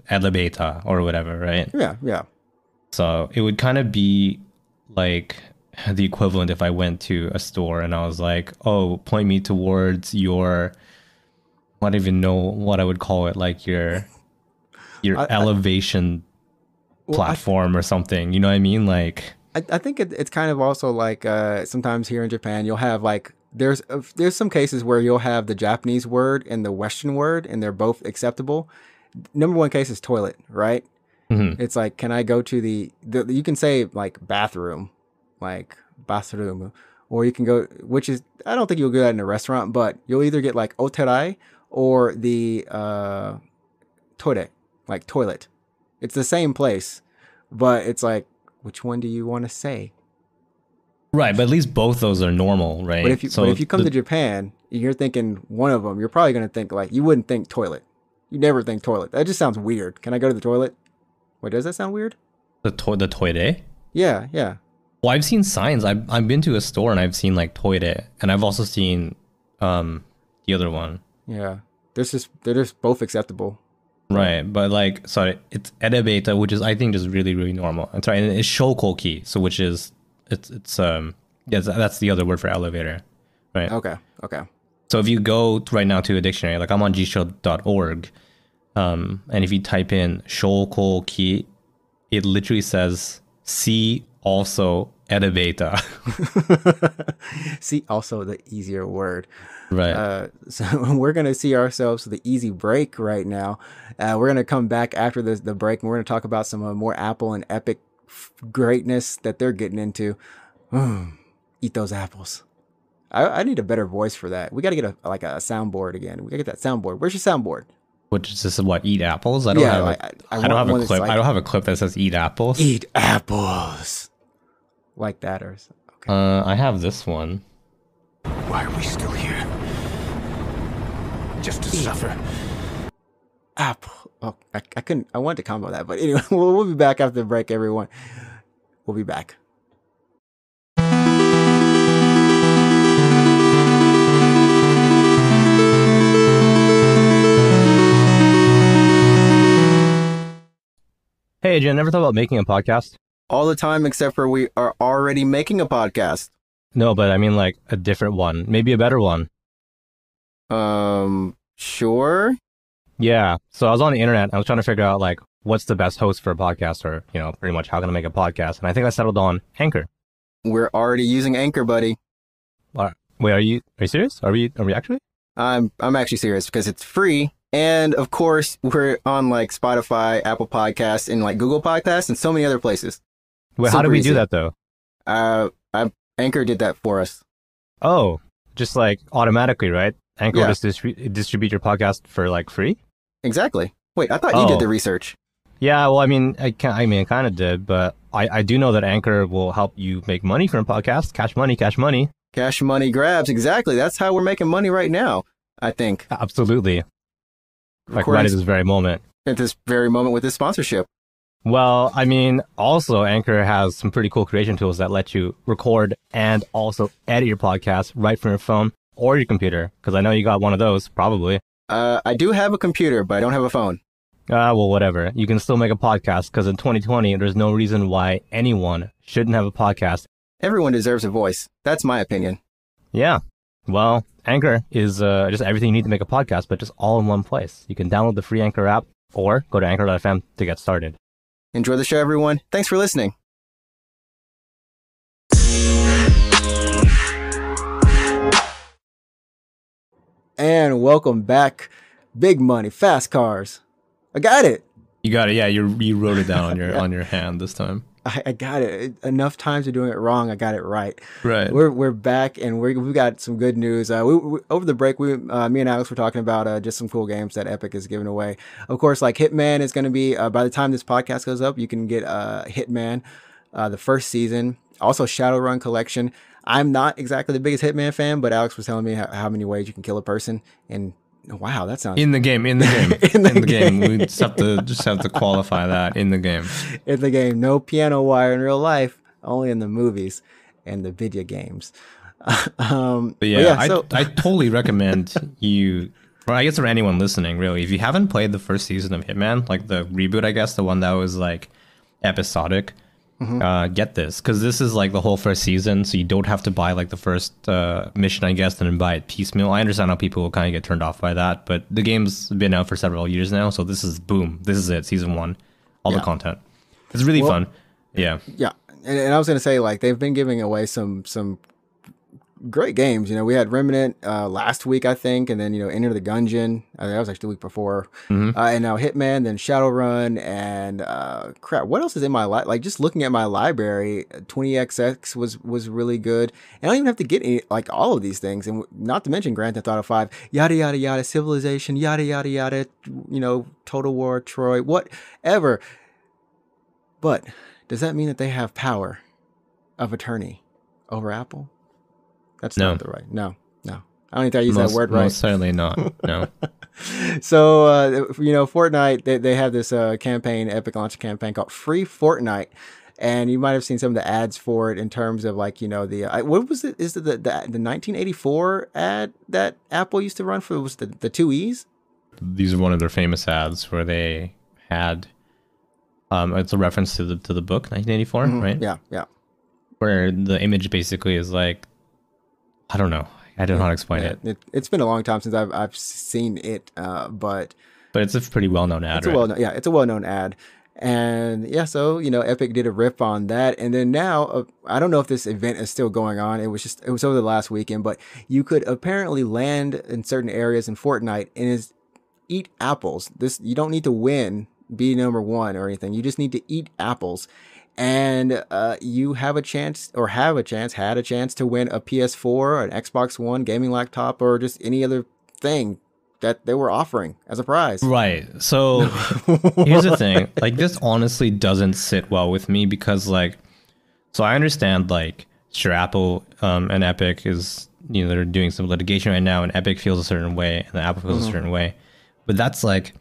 elevator or whatever, right? Yeah. So it would kind of be like the equivalent if I went to a store and I was like, oh, point me towards your, I don't even know what I would call it, like your elevation platform or something. You know what I mean? Like, I think it's kind of also like sometimes here in Japan you'll have like there's some cases where you'll have the Japanese word and the Western word and they're both acceptable. Number one case is toilet, right? mm-hmm. It's like, can I go to the you can say like bathroom, like bathroom, or you can go, which is, I don't think you'll get that in a restaurant, but you'll either get like oterai or the toire, like toilet. It's the same place, but it's like, which one do you want to say? Right, but at least both those are normal, right? But if you come to Japan, you're thinking one of them, you're probably going to think like, you wouldn't think toilet. You never think toilet. That just sounds weird. Can I go to the toilet? Wait, does that sound weird? the toire? Yeah. Well, I've seen signs. I've been to a store and I've seen like toire, and I've also seen the other one. Yeah. They're just both acceptable. Right, but like, sorry, it's edebeta, which is I think just really really normal. I'm sorry, and it's shokoki, so which is it's that's the other word for elevator, right? Okay. So if you go right now to a dictionary, like I'm on jisho.org, and if you type in shokoki, it literally says see also edebeta. See, also the easier word. Right. So we're going to see ourselves with the easy break right now. We're going to come back after the break, and we're going to talk about some more Apple and Epic greatness that they're getting into. Eat those apples. I need a better voice for that. We got to get a soundboard again. We got to get that soundboard. Where's your soundboard? Which is this, what, eat apples? I don't have a clip. I don't have a clip that says eat apples. Eat apples. Like that or something. Okay. I have this one. Why are we still here? Just to suffer. Apple. Oh, I couldn't. I wanted to combo that, but anyway, we'll be back after the break, everyone. We'll be back. Hey, Jen, never thought about making a podcast? All the time, except for we are already making a podcast. No, but I mean like a different one, maybe a better one. Sure. Yeah. So I was on the internet. I was trying to figure out like what's the best host for a podcast, or pretty much how can I make a podcast. And I think I settled on Anchor. We're already using Anchor, buddy. Wait, are you serious? Are we actually? I'm actually serious because it's free. And of course, we're on like Spotify, Apple Podcasts, and like Google Podcasts, and so many other places. Wait, how do we do that though? Anchor did that for us. Oh, just like automatically, right? Anchor Yeah. just distribute your podcast for like free? Exactly. Wait, I thought you did the research. Yeah, well, I mean, I kind of did, but I do know that Anchor will help you make money from a podcast. Cash money. Cash money grabs. Exactly. That's how we're making money right now, I think. Absolutely. Like right at this very moment. At this very moment with this sponsorship. Well, I mean, also Anchor has some pretty cool creation tools that let you record and also edit your podcast right from your phone or your computer, because I know you got one of those, probably. I do have a computer, but I don't have a phone. Well, whatever. You can still make a podcast, because in 2020, there's no reason why anyone shouldn't have a podcast. Everyone deserves a voice. That's my opinion. Yeah. Well, Anchor is just everything you need to make a podcast, but just all in one place. You can download the free Anchor app or go to anchor.fm to get started. Enjoy the show, everyone. Thanks for listening. And welcome back. Big money, fast cars. I got it. You got it. Yeah, you wrote it down on your on your hand this time. I got it. Enough times of doing it wrong, I got it right. Right. We're back, and we've got some good news. We over the break, me and Alex were talking about just some cool games that Epic is giving away. Of course, like Hitman is going to be by the time this podcast goes up, you can get Hitman, the first season. Also, Shadowrun Collection. I'm not exactly the biggest Hitman fan, but Alex was telling me how many ways you can kill a person, and wow, that sounds in the game. In the game. We just have to qualify that in the game. In the game, no piano wire in real life, only in the movies and the video games. But yeah, so I totally recommend you. Well, I guess for anyone listening, really, if you haven't played the first season of Hitman, like the reboot, I guess the one that was like episodic. Get this, because this is like the whole first season, so you don't have to buy like the first mission, I guess, and then buy it piecemeal. I understand how people will kind of get turned off by that, but the game's been out for several years now, so this is it, season 1, all the content. It's really fun. Yeah, and I was gonna say, like, they've been giving away some great games. We had Remnant last week, I think, and then Enter the Gungeon. That was actually the week before. And now Hitman, then Shadowrun, and crap. What else is in my like? Just looking at my library, 20XX was really good. And I don't even have to get like all of these things, and not to mention Grand Theft Auto 5, yada yada yada, Civilization, yada yada yada. Total War, Troy, whatever. But does that mean that they have power of attorney over Apple? That's not the right. No. I don't even think I use that word right. Most certainly not. No. So, Fortnite, they have this campaign, Epic launch campaign called Free Fortnite. And you might have seen some of the ads for it in terms of like, what was it? Is it the 1984 ad that Apple used to run for? Was the 2Es? These are one of their famous ads where they had, it's a reference to the book, 1984, right? Yeah. Where the image basically is like, I don't know. I don't know how to explain it. It's been a long time since I've seen it, but it's a pretty well-known ad. It's a well-known ad, and so Epic did a rip on that, and then now I don't know if this event is still going on. It was over the last weekend, but you could apparently land in certain areas in Fortnite and eat apples. You don't need to win, be number one or anything. You just need to eat apples. And you had a chance to win a PS4, an Xbox One, gaming laptop, or just any other thing that they were offering as a prize. Right. So here's the thing. Like, this honestly doesn't sit well with me because, like, so I understand, like, sure, Apple and Epic is, they're doing some litigation right now, and Epic feels a certain way, and Apple feels a certain way. But that's like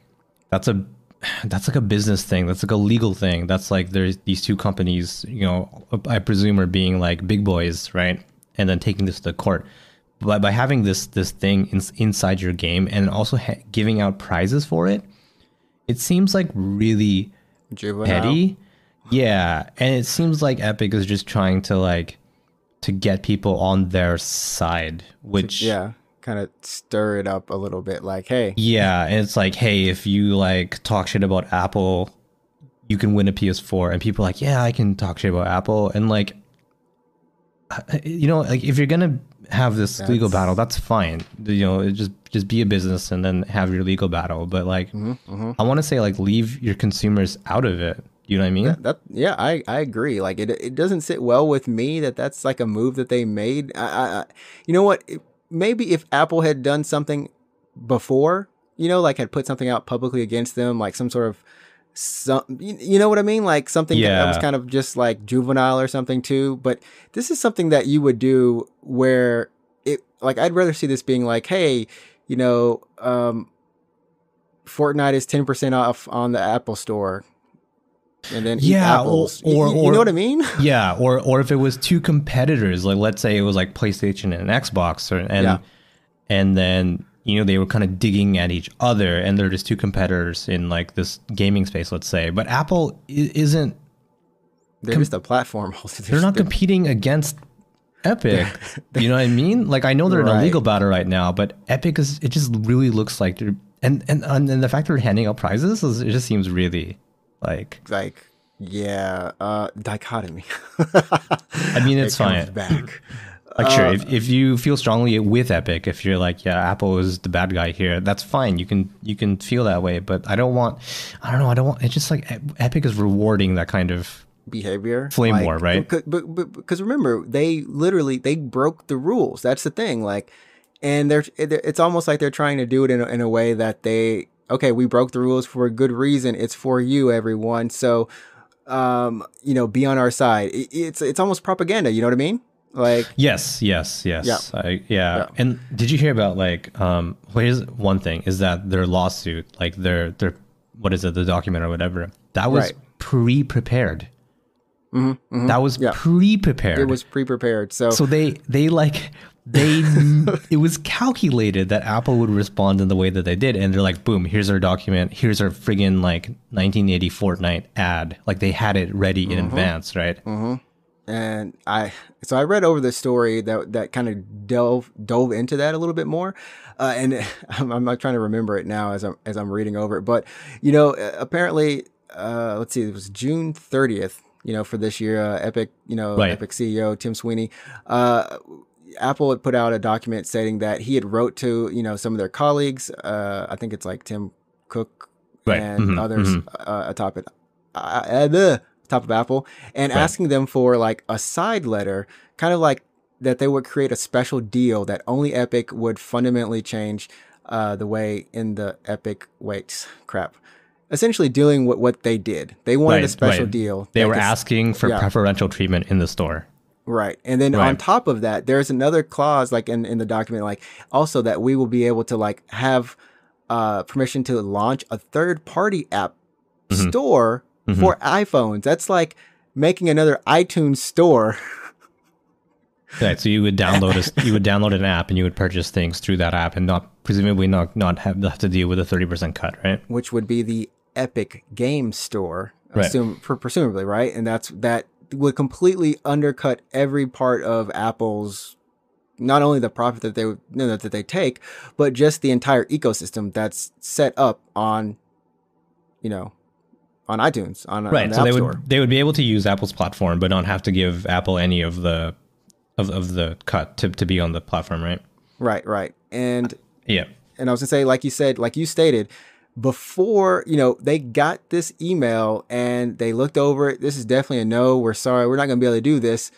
a business thing. That's like a legal thing. That's like there's these two companies, I presume are being like big boys, right? And then taking this to the court. But by having this thing inside your game and also giving out prizes for it, it seems like really petty. Yeah, and it seems like Epic is just trying to get people on their side, which kind of stir it up a little bit, like, hey. Yeah, and it's like, hey, if you like talk shit about Apple, you can win a PS4. And people are like, yeah, I can talk shit about Apple. And like, like if you're gonna have this legal battle, that's fine. Just be a business and then have your legal battle. But like, I want to say, like, leave your consumers out of it. You know what I mean? I agree. Like, it doesn't sit well with me that's like a move that they made. You know what? Maybe if Apple had done something before, like had put something out publicly against them, like some sort of, you know what I mean? Like something that was kind of just like juvenile or something too. But this is something that you would do where I'd rather see this being like, hey, Fortnite is 10% off on the Apple Store. And then eat apples. Or you know what I mean? Yeah, or if it was two competitors, like let's say it was like PlayStation and Xbox, and then they were kind of digging at each other, and they're just two competitors in like this gaming space, let's say. But Apple isn't. They're just a platform. They're not competing against Epic. You know what I mean? Like, I know they're in a legal battle right now, but Epic is. It just really looks like they're and the fact they're handing out prizes it just seems really. Dichotomy. I mean, it's fine. Back. Like, sure, if you feel strongly with Epic, if you're like, yeah, Apple is the bad guy here, that's fine. You can feel that way, but I don't want. It's just like Epic is rewarding that kind of behavior. Flame war, right? Because remember, they broke the rules. That's the thing. Like, and it's almost like they're trying to do it in a way that we broke the rules for a good reason. It's for you, everyone. So, be on our side. It's almost propaganda. You know what I mean? Like, yes. Yeah. And did you hear about here's one thing is that their lawsuit, like their what is it, the document or whatever, that was pre-prepared. Mm-hmm. That was pre-prepared. It was pre-prepared. So they it was calculated that Apple would respond in the way that they did, and they're like, boom, here's our document, here's our friggin' 1980 Fortnite ad. Like they had it ready in advance, right? Mm-hmm. And I read over the story that kind of dove into that a little bit more, and I'm not trying to remember it now as I'm reading over it, but apparently, let's see, it was June 30th, for this year, Epic, Epic CEO Tim Sweeney, Apple had put out a document stating that he had wrote to some of their colleagues, I think it's like Tim Cook and others atop of Apple, and asking them for like a side letter, kind of like that they would create a special deal that only Epic would fundamentally change the way in the Epic essentially dealing with what they did. They wanted a special deal. They were asking for preferential treatment in the store. Right. And then on top of that, there's another clause like in the document, like also that we will be able to like have permission to launch a third-party app store for iPhones. That's like making another iTunes store. Right. So you would download an app and you would purchase things through that app and presumably not have to deal with a 30% cut, right? Which would be the Epic Games Store, presumably, right? And that would completely undercut every part of Apple's, not only the profit that they take, but just the entire ecosystem that's set up on iTunes, on the App Store. They would be able to use Apple's platform, but not have to give Apple any of the cut to be on the platform, right? Right. And and I was gonna say, like you stated, before they got this email and they looked over it, this is definitely a no. We're sorry, we're not gonna be able to do this.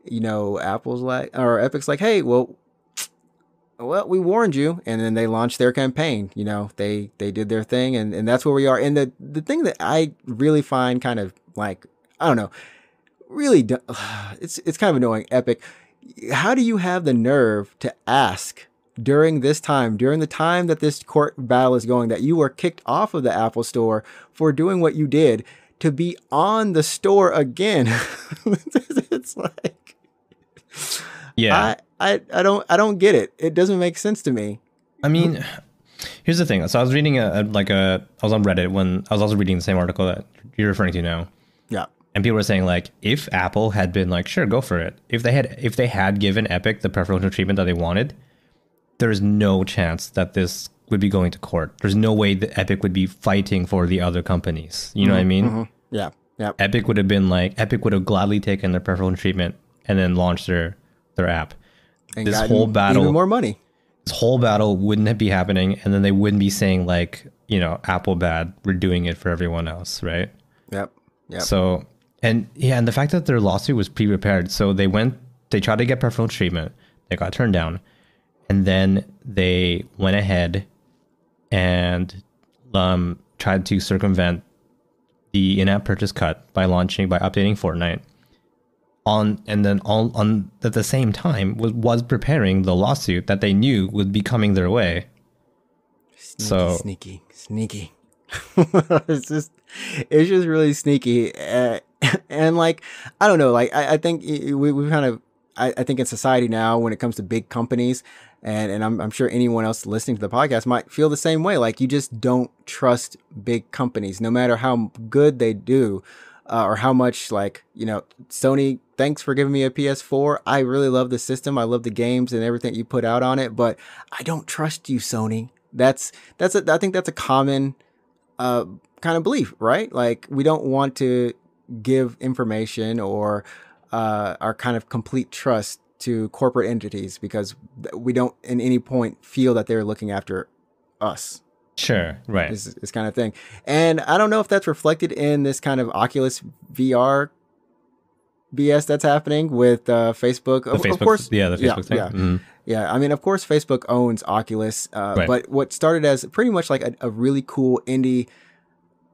Apple's like, or Epic's like, hey, well, we warned you, and then they launched their campaign. They did their thing, and that's where we are. And the thing that I really find kind of like, I don't know, really, it's kind of annoying. Epic, how do you have the nerve to ask during the time that this court battle is going, that you were kicked off of the Apple Store for doing what you did, to be on the store again? It's like, I don't get it. It doesn't make sense to me. I mean, here's the thing. So I was reading I was on Reddit when I was also reading the same article that you're referring to now. Yeah. And people were saying like, if Apple had been like, sure, go for it. If they had given Epic the preferential treatment that they wanted, there's no chance that this would be going to court. There's no way that Epic would be fighting for the other companies. You know what I mean? Mm-hmm. Yeah. Epic would have gladly taken their preferential treatment and then launched their app. And this whole battle, even more money. This whole battle wouldn't be happening, and then they wouldn't be saying like, Apple bad, we're doing it for everyone else, right? Yep. So, and the fact that their lawsuit was pre-prepared, so they tried to get preferential treatment, they got turned down, and then they went ahead and tried to circumvent the in-app purchase cut by updating Fortnite. At the same time was preparing the lawsuit that they knew would be coming their way. Sneaky. It's just really sneaky, and like, I don't know, like I think we kind of, I think in society now, when it comes to big companies, and I'm sure anyone else listening to the podcast might feel the same way. Like, you just don't trust big companies, no matter how good they do. Or how much, like, Sony, thanks for giving me a PS4. I really love the system. I love the games and everything you put out on it, but I don't trust you, Sony. I think that's a common kind of belief, right? Like, we don't want to give information or our kind of complete trust to corporate entities because we don't in any point feel that they're looking after us. Sure, right. This kind of thing. And I don't know if that's reflected in this kind of Oculus VR BS that's happening with Facebook. The Facebook, of course, yeah, the Facebook thing. Yeah. Yeah, I mean, of course, Facebook owns Oculus, Right. but what started as pretty much like a really cool indie,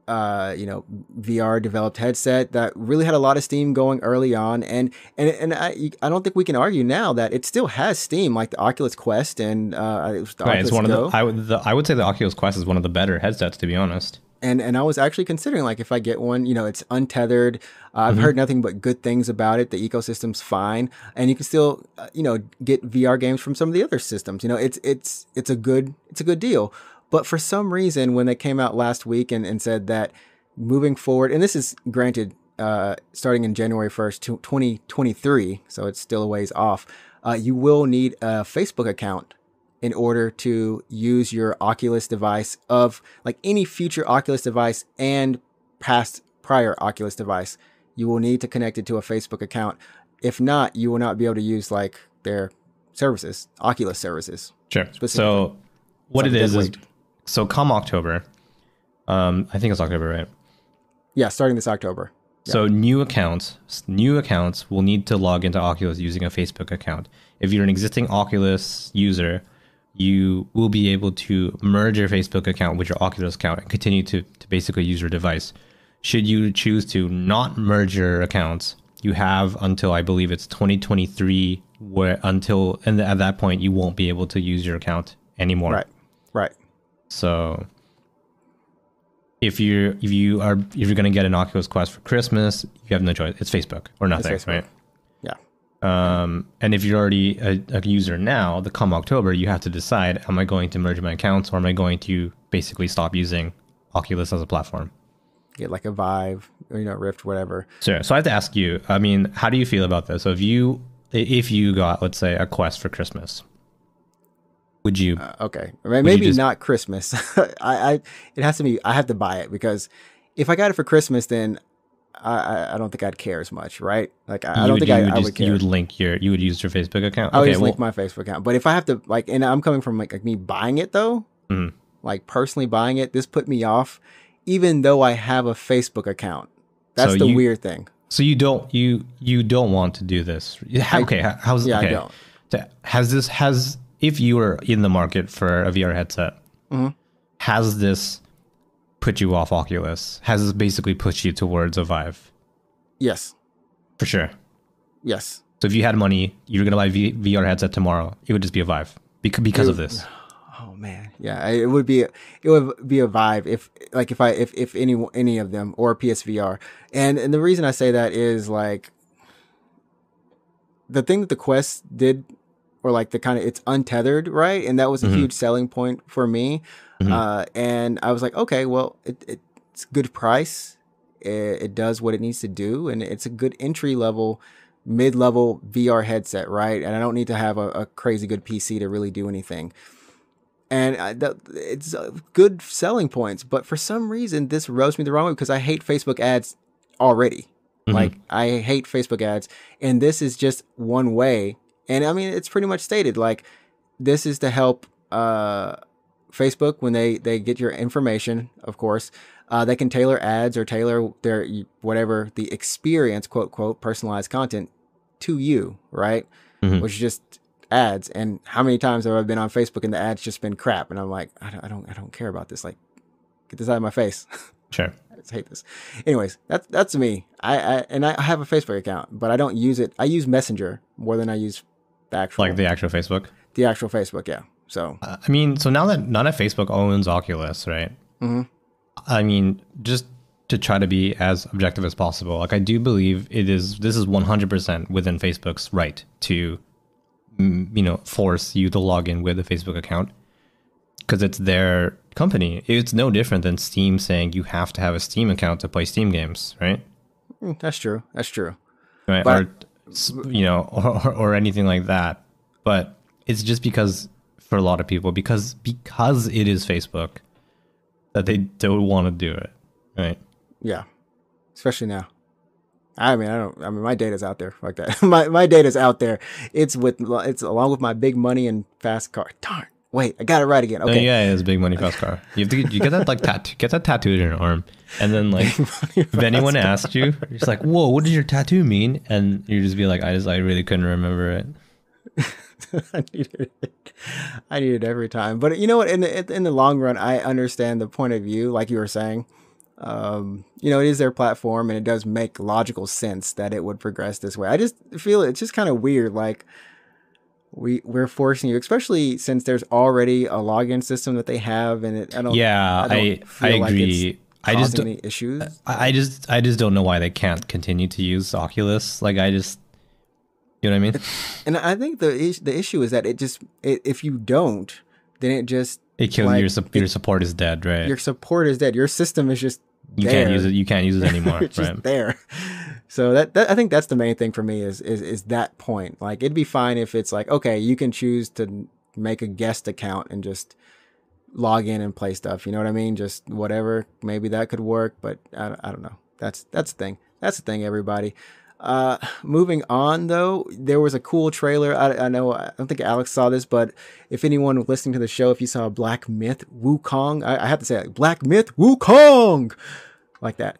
VR developed headset that really had a lot of steam going early on, and I don't think we can argue now that it still has steam, like the Oculus Quest and it was the Right, Oculus it's one Go. of I would say the Oculus Quest is one of the better headsets, to be honest. And I was actually considering, like, if I get one, it's untethered. I've heard nothing but good things about it. The ecosystem's fine, and you can still, get VR games from some of the other systems. It's a good deal. But for some reason, when they came out last week and said that moving forward, and this is granted, starting in January 1st, 2023, so it's still a ways off, you will need a Facebook account in order to use your Oculus device of like any future Oculus device and prior Oculus device. You will need to connect it to a Facebook account. If not, you will not be able to use like their services, Oculus services. Sure. So what it is so come October, I think it's October, right? Yeah, starting this October. So new accounts will need to log into Oculus using a Facebook account. If you're an existing Oculus user, you will be able to merge your Facebook account with your Oculus account and continue to basically use your device. Should you choose to not merge your accounts, you have until, I believe it's 2023, at that point you won't be able to use your account anymore. Right. So if you're going to get an Oculus Quest for Christmas, you have no choice. It's Facebook or nothing, right? Yeah. And if you're already a user now, come October, you have to decide, am I going to merge my accounts or am I going to basically stop using Oculus as a platform? Get like a Vive or, Rift, whatever. Sure. So I have to ask you, I mean, how do you feel about this? So if you got, let's say, a Quest for Christmas, would you? Okay. Maybe not Christmas. It has to be, I have to buy it because if I got it for Christmas, then I don't think I'd care as much, right? Like I don't think I would care. You would use your Facebook account. I would just link my Facebook account. But if I have to and I'm coming from like me buying it though, like personally buying it, this put me off, even though I have a Facebook account. That's the weird thing. So you don't want to do this. Okay. I don't. If you were in the market for a VR headset, has this put you off Oculus? Has this basically pushed you towards a Vive? Yes. For sure. Yes. So if you had money, you were going to buy a VR headset tomorrow, it would just be a Vive because of this. Oh man. Yeah, it would be a Vive if any of them, or PSVR. And the reason I say that is like the thing that the Quest did, or like the kind of, it's untethered, right? And that was a huge selling point for me. And I was like, okay, well, it's good price. It does what it needs to do. And it's a good entry-level, mid-level VR headset, right? And I don't need to have a crazy good PC to really do anything. And it's good selling points. But for some reason, this rubs me the wrong way because I hate Facebook ads already. Like, I hate Facebook ads. And this is just one way. And I mean, it's pretty much stated, like, this is to help Facebook when they get your information, of course. They can tailor ads or tailor their whatever the experience, quote, quote, personalized content to you, right? Which is just ads. And how many times have I been on Facebook and the ads just been crap? And I'm like, I don't care about this. Like, get this out of my face. Sure. I just hate this. Anyways, that's me. I have a Facebook account, but I don't use it. I use Messenger more than I use the actual Facebook. The actual Facebook, yeah. So I mean, so now that Facebook owns Oculus, right? I mean, just to try to be as objective as possible, like I do believe this is 100% within Facebook's right to, force you to log in with a Facebook account because it's their company. It's no different than Steam saying you have to have a Steam account to play Steam games, right? That's true. Right. But, or anything like that. But it's just because for a lot of people, because it is Facebook, that they don't want to do it, right? Yeah, especially now. I mean, my data's out there like that. my data's out there. It's along with my big money and fast car. Darn, Wait, I got it right again. Oh, Okay. yeah, it's Big Money Fast Car. You have to you get that like get that tattooed in your arm, and then like if anyone asks you, you're just like, "Whoa, what does your tattoo mean?" And you just be like, I really couldn't remember it." I need it every time. But you know what? In the long run, I understand the point of view, like you were saying. You know, it is their platform, and it does make logical sense that it would progress this way. I just feel it's just kind of weird, like we're forcing you, especially since there's already a login system that they have, and it. I feel agree. Like I just causing any issues. I just don't know why they can't continue to use Oculus. Like I just, you know what I mean? And I think the issue is that if you don't, then it just it kills your support is dead, right? Your support is dead. Your system is just you there. can't use it. You can't use it anymore. It's just there. So that I think that's the main thing for me is that point. Like it'd be fine if it's like, okay, you can choose to make a guest account and just log in and play stuff. You know what I mean? Just whatever. Maybe that could work, but I don't know. That's the thing. That's the thing, everybody. Moving on though, there was a cool trailer. I know, I don't think Alex saw this, but if anyone listening to the show, if you saw Black Myth Wukong, I have to say like, Black Myth Wukong, like that.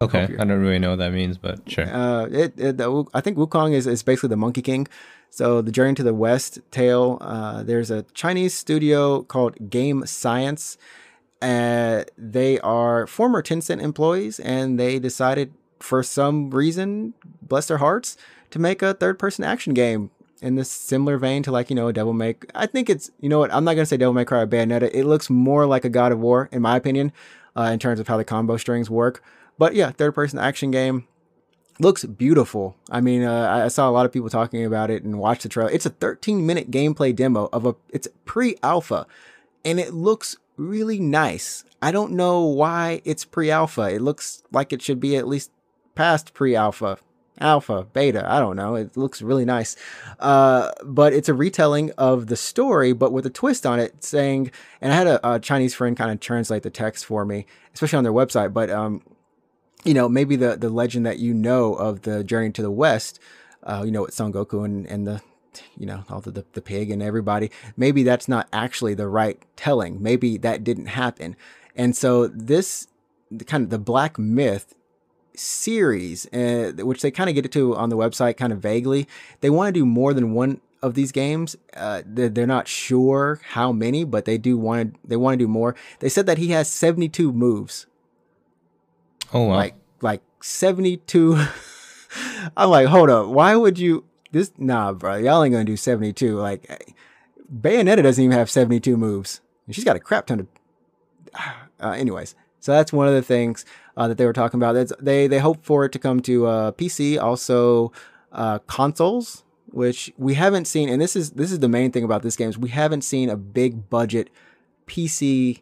Okay, I don't really know what that means, but sure. I think Wukong is basically the Monkey King. So the Journey to the West tale. There's a Chinese studio called Game Science. They are former Tencent employees, and they decided, for some reason, bless their hearts, to make a third-person action game in this similar vein to, like, you know, a Devil May. I think it's, you know what, I'm not gonna say Devil May Cry or Bayonetta. It looks more like a God of War, in my opinion, in terms of how the combo strings work. But yeah, third-person action game. Looks beautiful. I mean, I saw a lot of people talking about it and watched the trailer. It's a 13-minute gameplay demo it's pre-alpha, and it looks really nice. I don't know why it's pre-alpha. It looks like it should be at least past pre-alpha, alpha, beta. I don't know. It looks really nice. But it's a retelling of the story, but with a twist on it, saying, and I had a Chinese friend kind of translate the text for me, especially on their website, but you know, maybe the legend that you know of the Journey to the West, you know, with Son Goku and the, you know, all the pig and everybody, maybe that's not actually the right telling. Maybe that didn't happen. And so this kind of the Black Myth series, which they kind of get to on the website kind of vaguely, they want to do more than one of these games. They're not sure how many, but they want to do more. They said that he has 72 moves. Oh, wow. Like 72. I'm like, hold up. Why would you nah, bro, y'all ain't gonna do 72. Like Bayonetta doesn't even have 72 moves. And she's got a crap ton of anyways. So that's one of the things that they were talking about. They hope for it to come to PC, also consoles, which we haven't seen. And this is the main thing about this game is we haven't seen a big budget PC.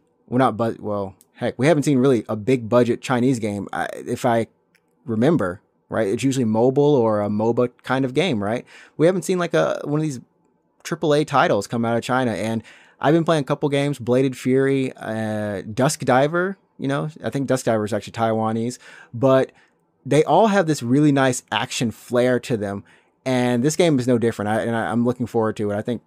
Heck, we haven't seen really a big budget Chinese game. If I remember right, it's usually mobile or a MOBA kind of game, right? We haven't seen like one of these AAA titles come out of China, and I've been playing a couple games, Bladed Fury, Dusk Diver. You know, I think Dusk Diver is actually Taiwanese, but they all have this really nice action flair to them, and this game is no different. I'm looking forward to it. I think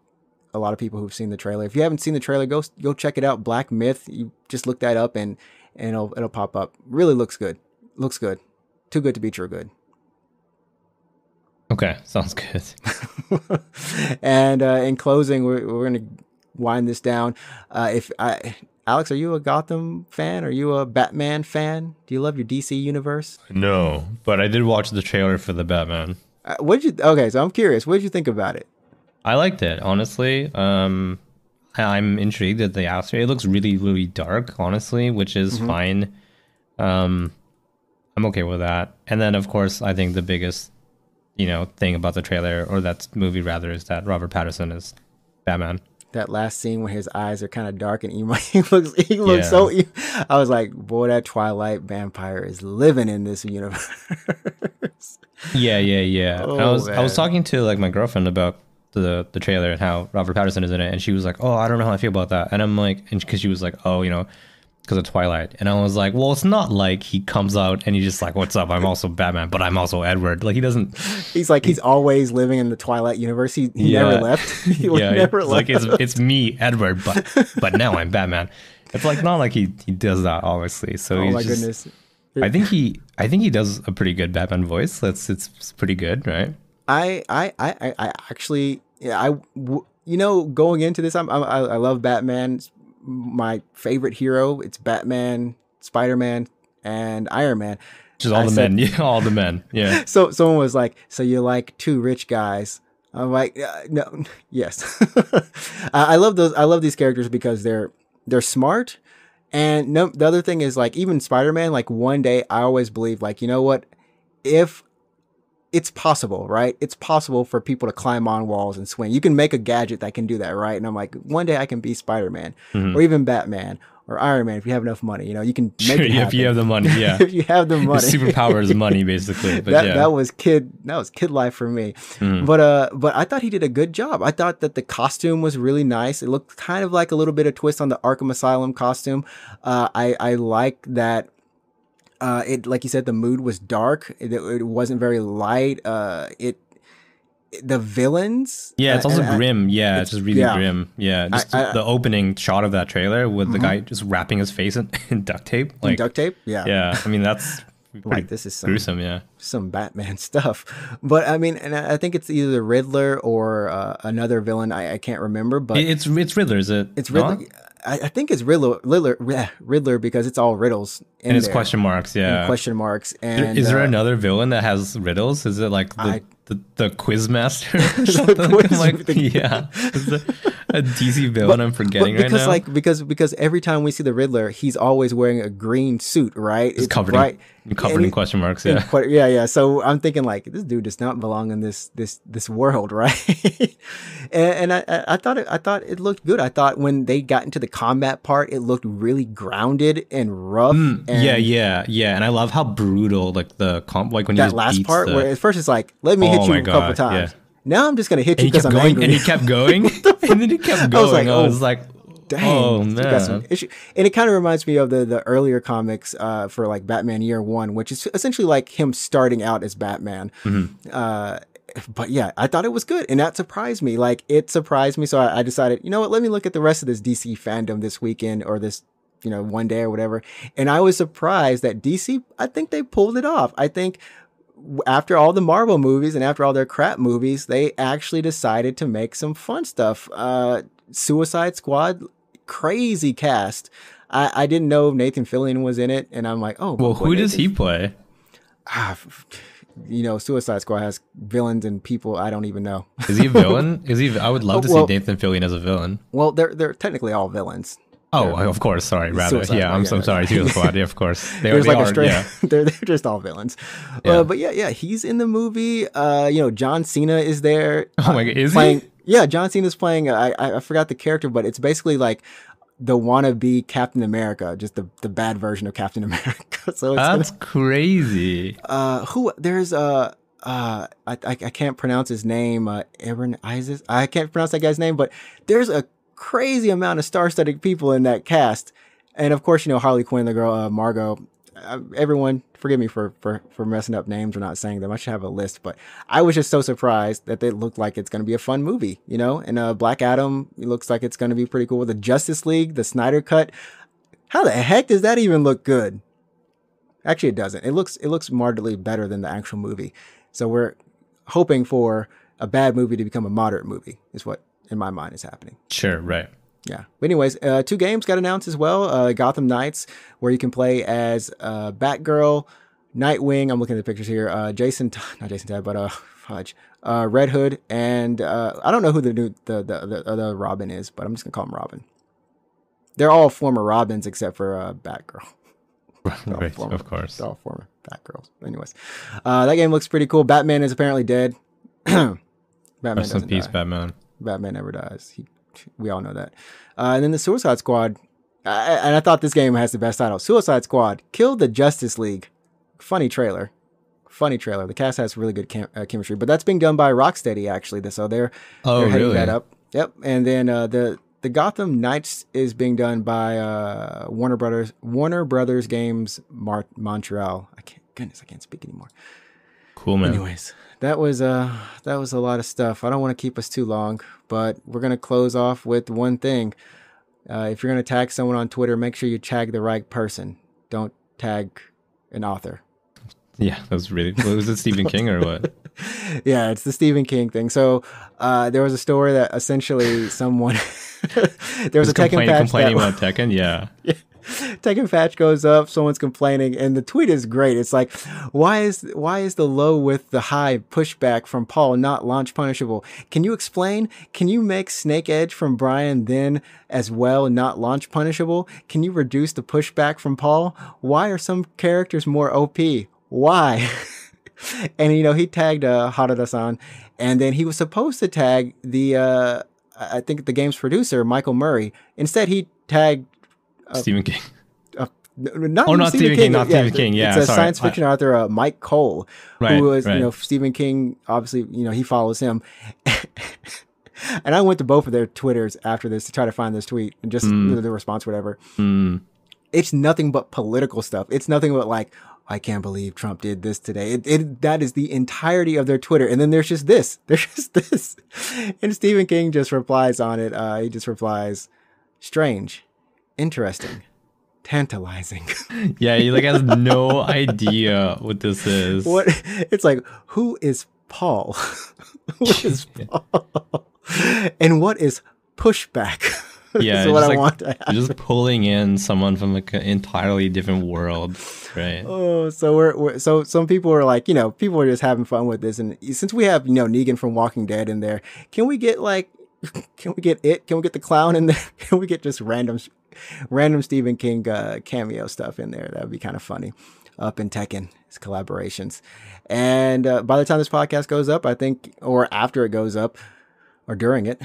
a lot of people who've seen the trailer. If you haven't seen the trailer, go check it out. Black Myth. You just look that up and it'll pop up. Really looks good. Looks good. Too good to be true good. Okay, sounds good. And in closing, we're gonna wind this down. Alex, are you a Gotham fan? Are you a Batman fan? Do you love your DC universe? No, but I did watch the trailer for the Batman. Okay, so I'm curious. What did you think about it? I liked it, honestly. I'm intrigued at the atmosphere. It looks really, really dark, honestly, which is fine. I'm okay with that. And then, of course, I think the biggest, thing about the trailer, or that movie rather, is that Robert Pattinson is Batman. That last scene when his eyes are kind of dark and emo, he looks so. I was like, boy, that Twilight vampire is living in this universe. Yeah. Oh, I was talking to like my girlfriend about the trailer and how Robert Pattinson is in it, and she was like, "Oh, I don't know how I feel about that." And I'm like, because she was like, "Oh, because of Twilight. And I was like, well, it's not like he comes out and he's just like, what's up? I'm also Batman, but I'm also Edward. Like he doesn't. He's always living in the Twilight universe. He never left. He never left. Like it's me, Edward, but now I'm Batman. It's like not like he does that, obviously. So Oh he's my just, goodness. I think he does a pretty good Batman voice. It's pretty good, right? I actually, going into this, I love Batman. My favorite hero, it's Batman, Spider-Man, and Iron Man. Just all men, yeah, all the men, yeah. So someone was like, "So you like two rich guys?" I'm like, "No, yes." I love those. I love these characters because they're smart. And no, the other thing is like even Spider-Man. Like one day, I always believe like, you know what, if it's possible, right? It's possible for people to climb on walls and swing. You can make a gadget that can do that, right? And I'm like, one day I can be Spider-Man or even Batman or Iron Man if you have enough money. You know, you can make it happen. If you have the money, yeah. If you have the money. Your superpower is money, basically. But that was kid life for me. But I thought he did a good job. I thought that the costume was really nice. It looked kind of like a little bit of twist on the Arkham Asylum costume. I like that. It, like you said, the mood was dark. It wasn't very light. The villains. Yeah, it's also grim. Yeah, it's just really grim. Yeah, just the opening shot of that trailer with the guy just wrapping his face in duct tape. Like duct tape. Yeah. Yeah, I mean that's like this is some gruesome. Yeah, some Batman stuff. But I mean, and I think it's either the Riddler or another villain. I can't remember. But it's Riddler. Is it? It's Riddler. Not? I think it's Riddler because it's all riddles and it's question marks. Yeah, and question marks. And is there another villain that has riddles? Is it like the quiz master or something? Yeah, is there a DC villain I'm forgetting right now? Because every time we see the Riddler, he's always wearing a green suit, right? It's covered in question marks. Yeah, yeah. So I'm thinking like this dude does not belong in this world, right? and I thought it looked good. I thought when they got into the combat part, it looked really grounded and rough. Yeah. And I love how brutal like when that last part where at first it's like, let me hit you a couple times. Yeah. Now I'm just gonna hit you because I'm angry. And he kept going. And then he kept going. I was like, dang, oh man. Got some issue. And it kind of reminds me of the earlier comics for like Batman Year One, which is essentially like him starting out as Batman. But yeah, I thought it was good, and that surprised me. Like it surprised me, so I decided, you know what? Let me look at the rest of this DC fandom this weekend or this, one day or whatever. And I was surprised that DC. I think they pulled it off. I think after all the Marvel movies and after all their crap movies, they actually decided to make some fun stuff. Suicide Squad, crazy cast. I didn't know Nathan Fillion was in it, and I'm like, oh. Well, who does he play? Suicide Squad has villains and people I don't even know. Is he a villain? I would love to see Nathan Fillion as a villain. Well, they're technically all villains. Oh, of course. Sorry, rather. I'm so sorry. Suicide Squad. Yeah, of course. They're just all villains. Yeah. But yeah, he's in the movie. John Cena is there. Oh my God, is playing, he? Yeah, John Cena's playing. I forgot the character, but it's basically like the wannabe Captain America, just the bad version of Captain America. So that's crazy. There's I can't pronounce his name. Aaron Isis. I can't pronounce that guy's name, but there's a crazy amount of star-studded people in that cast, and of course, Harley Quinn, the girl, Margot. Everyone, forgive me for messing up names or not saying them. I should have a list, but I was just so surprised that they looked like it's going to be a fun movie, And Black Adam, it looks like it's going to be pretty cool. The Justice League, the Snyder Cut. How the heck does that even look good? Actually, it doesn't. It looks markedly better than the actual movie. So we're hoping for a bad movie to become a moderate movie. Is what in my mind is happening. Sure, right. Yeah. But anyways, 2 games got announced as well. Gotham Knights, where you can play as Batgirl, Nightwing. I'm looking at the pictures here. Red Hood, and I don't know who the Robin is, but I'm just gonna call him Robin. They're all former Robins except for Batgirl. Right, of course. They're all former Batgirls. Anyways, that game looks pretty cool. Batman is apparently dead. Batman Rest in peace, Batman. Batman never dies. We all know that. And then the Suicide Squad. And I thought this game has the best title. Suicide Squad killed the Justice League. Funny trailer. The cast has really good chemistry. But that's being done by Rocksteady, actually. So they're heading that up. Yep. And then the the Gotham Knights is being done by Warner Brothers Games Montreal. I can't speak anymore. Cool, man. Anyways, that was a lot of stuff. I don't want to keep us too long, but we're gonna close off with one thing. If you're gonna tag someone on Twitter, make sure you tag the right person. Don't tag an author. Yeah, that was really. Was it Stephen King or what? Yeah, it's the Stephen King thing. So there was a story that essentially someone there was a Tekken patch complaining about Tekken. Yeah. Tekken patch goes up, someone's complaining, and the tweet is great. It's like, why is the low with the high pushback from Paul not launch punishable? Can you explain? Can you make Snake Edge from Brian then as well not launch punishable? Can you reduce the pushback from Paul? Why are some characters more OP? Why? And he tagged Harada-san, and then he was supposed to tag the I think the game's producer Michael Murray. Instead, he tagged Stephen King. Not Stephen King. Not Stephen King. Yeah, it's a science fiction author, Mike Cole, who was Stephen King. Obviously, he follows him. And I went to both of their Twitters after this to try to find this tweet and just the response, whatever. It's nothing but political stuff. It's nothing but like, I can't believe Trump did this today. That is the entirety of their Twitter. And then there's just this. And Stephen King just replies on it. He just replies, strange, interesting, tantalizing. Yeah, he has no idea what this is. What? It's like, who is Paul? Who is Paul? And what is pushback? Yeah, is what I want to have. Just pulling in someone from an entirely different world, right? Oh, so some people are like, people are just having fun with this, and since we have Negan from Walking Dead in there, can we get Can we get the clown in there? Can we get just random Stephen King cameo stuff in there? That would be kind of funny. Up in Tekken, his collaborations, and by the time this podcast goes up, I think, or after it goes up, or during it,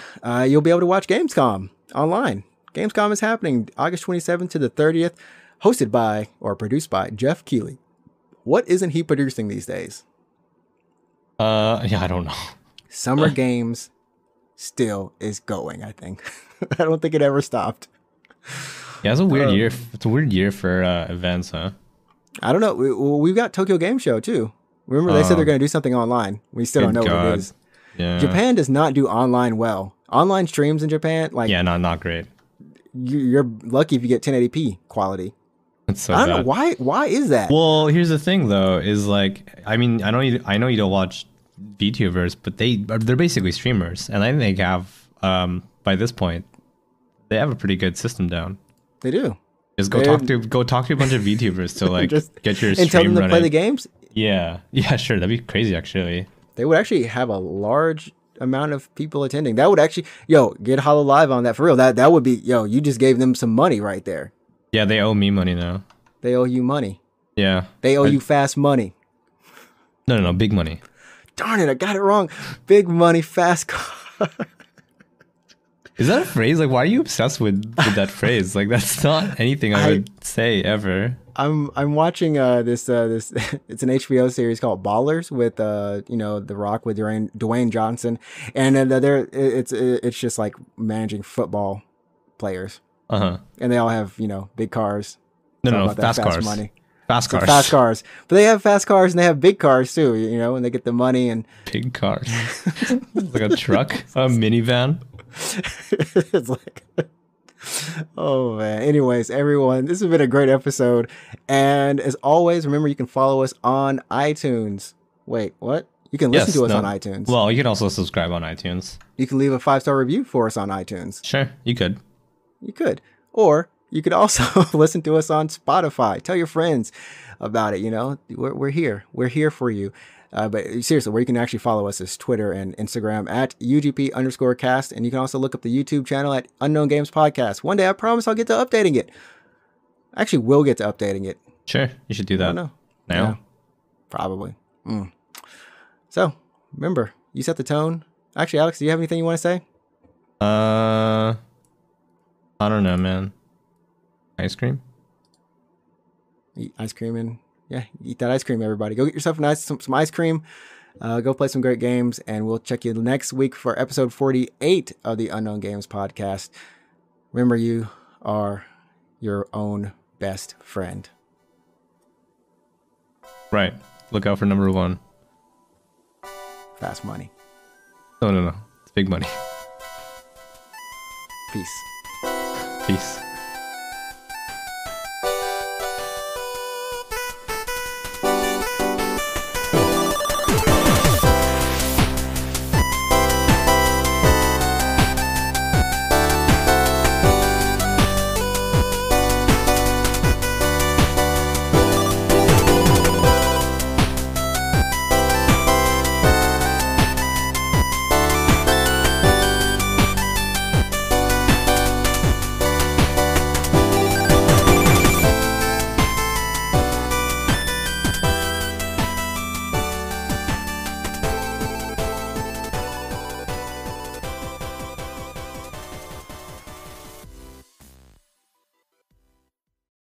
you'll be able to watch Gamescom online. Gamescom is happening August 27th to the 30th, hosted by or produced by Jeff Keighley. What isn't he producing these days? Yeah, I don't know. Summer Games still is going, I think. I don't think it ever stopped. Yeah, it's a weird year. It's a weird year for events, huh? I don't know. We've got Tokyo Game Show too. Remember, they said they're going to do something online. We still don't know what it is. Yeah. Japan does not do online well. Online streams in Japan, not great. You're lucky if you get 1080p quality. It's so I don't know why. Why is that? Well, here's the thing, though, is I know you don't watch VTubers, but they're basically streamers, and I think they have by this point they have a pretty good system down. They do. Just go talk to a bunch of VTubers to just get your stream and tell them to running. play the games. Yeah, sure, that'd be crazy actually. They would actually have a large amount of people attending. That would actually, get Hollow Live on that for real. That would be, you just gave them some money right there. Yeah, they owe me money now. They owe you money. Yeah. They owe you fast money. No, big money. Darn it, I got it wrong. Big money, fast car. Is that a phrase? Why are you obsessed with that phrase? That's not anything I would say ever. I'm watching this it's an HBO series called Ballers with The Rock with Dwayne Johnson, and it's just like managing football players. And they all have big cars. No, fast cars. Money. Fast cars. Fast cars. But they have fast cars and they have big cars too. And they get the money and big cars. Like a truck, a minivan. It's like, oh man. Anyways, everyone, this has been a great episode, and as always, remember you can follow us on iTunes. Wait, what? You can listen to us on iTunes. Well, you can also subscribe on iTunes. You can leave a 5-star review for us on iTunes. Sure, you could. Or you could also listen to us on Spotify. Tell your friends about it. We're here for you. But seriously, where you can actually follow us is Twitter and Instagram at UGP_cast. And you can also look up the YouTube channel at Unknown Games Podcast. One day, I promise I'll get to updating it. Actually, we'll get to updating it. Sure. You should do that. I don't know. Now? Yeah, probably. So, remember, you set the tone. Actually, Alex, do you have anything you want to say? I don't know, man. Ice cream? Eat ice cream and... Yeah, eat that ice cream, everybody. Go get yourself some ice cream. Go play some great games, and we'll check you next week for episode 48 of the Unknown Games Podcast. Remember, you are your own best friend. Right. Look out for number 1. Fast money. No. It's big money. Peace. Peace.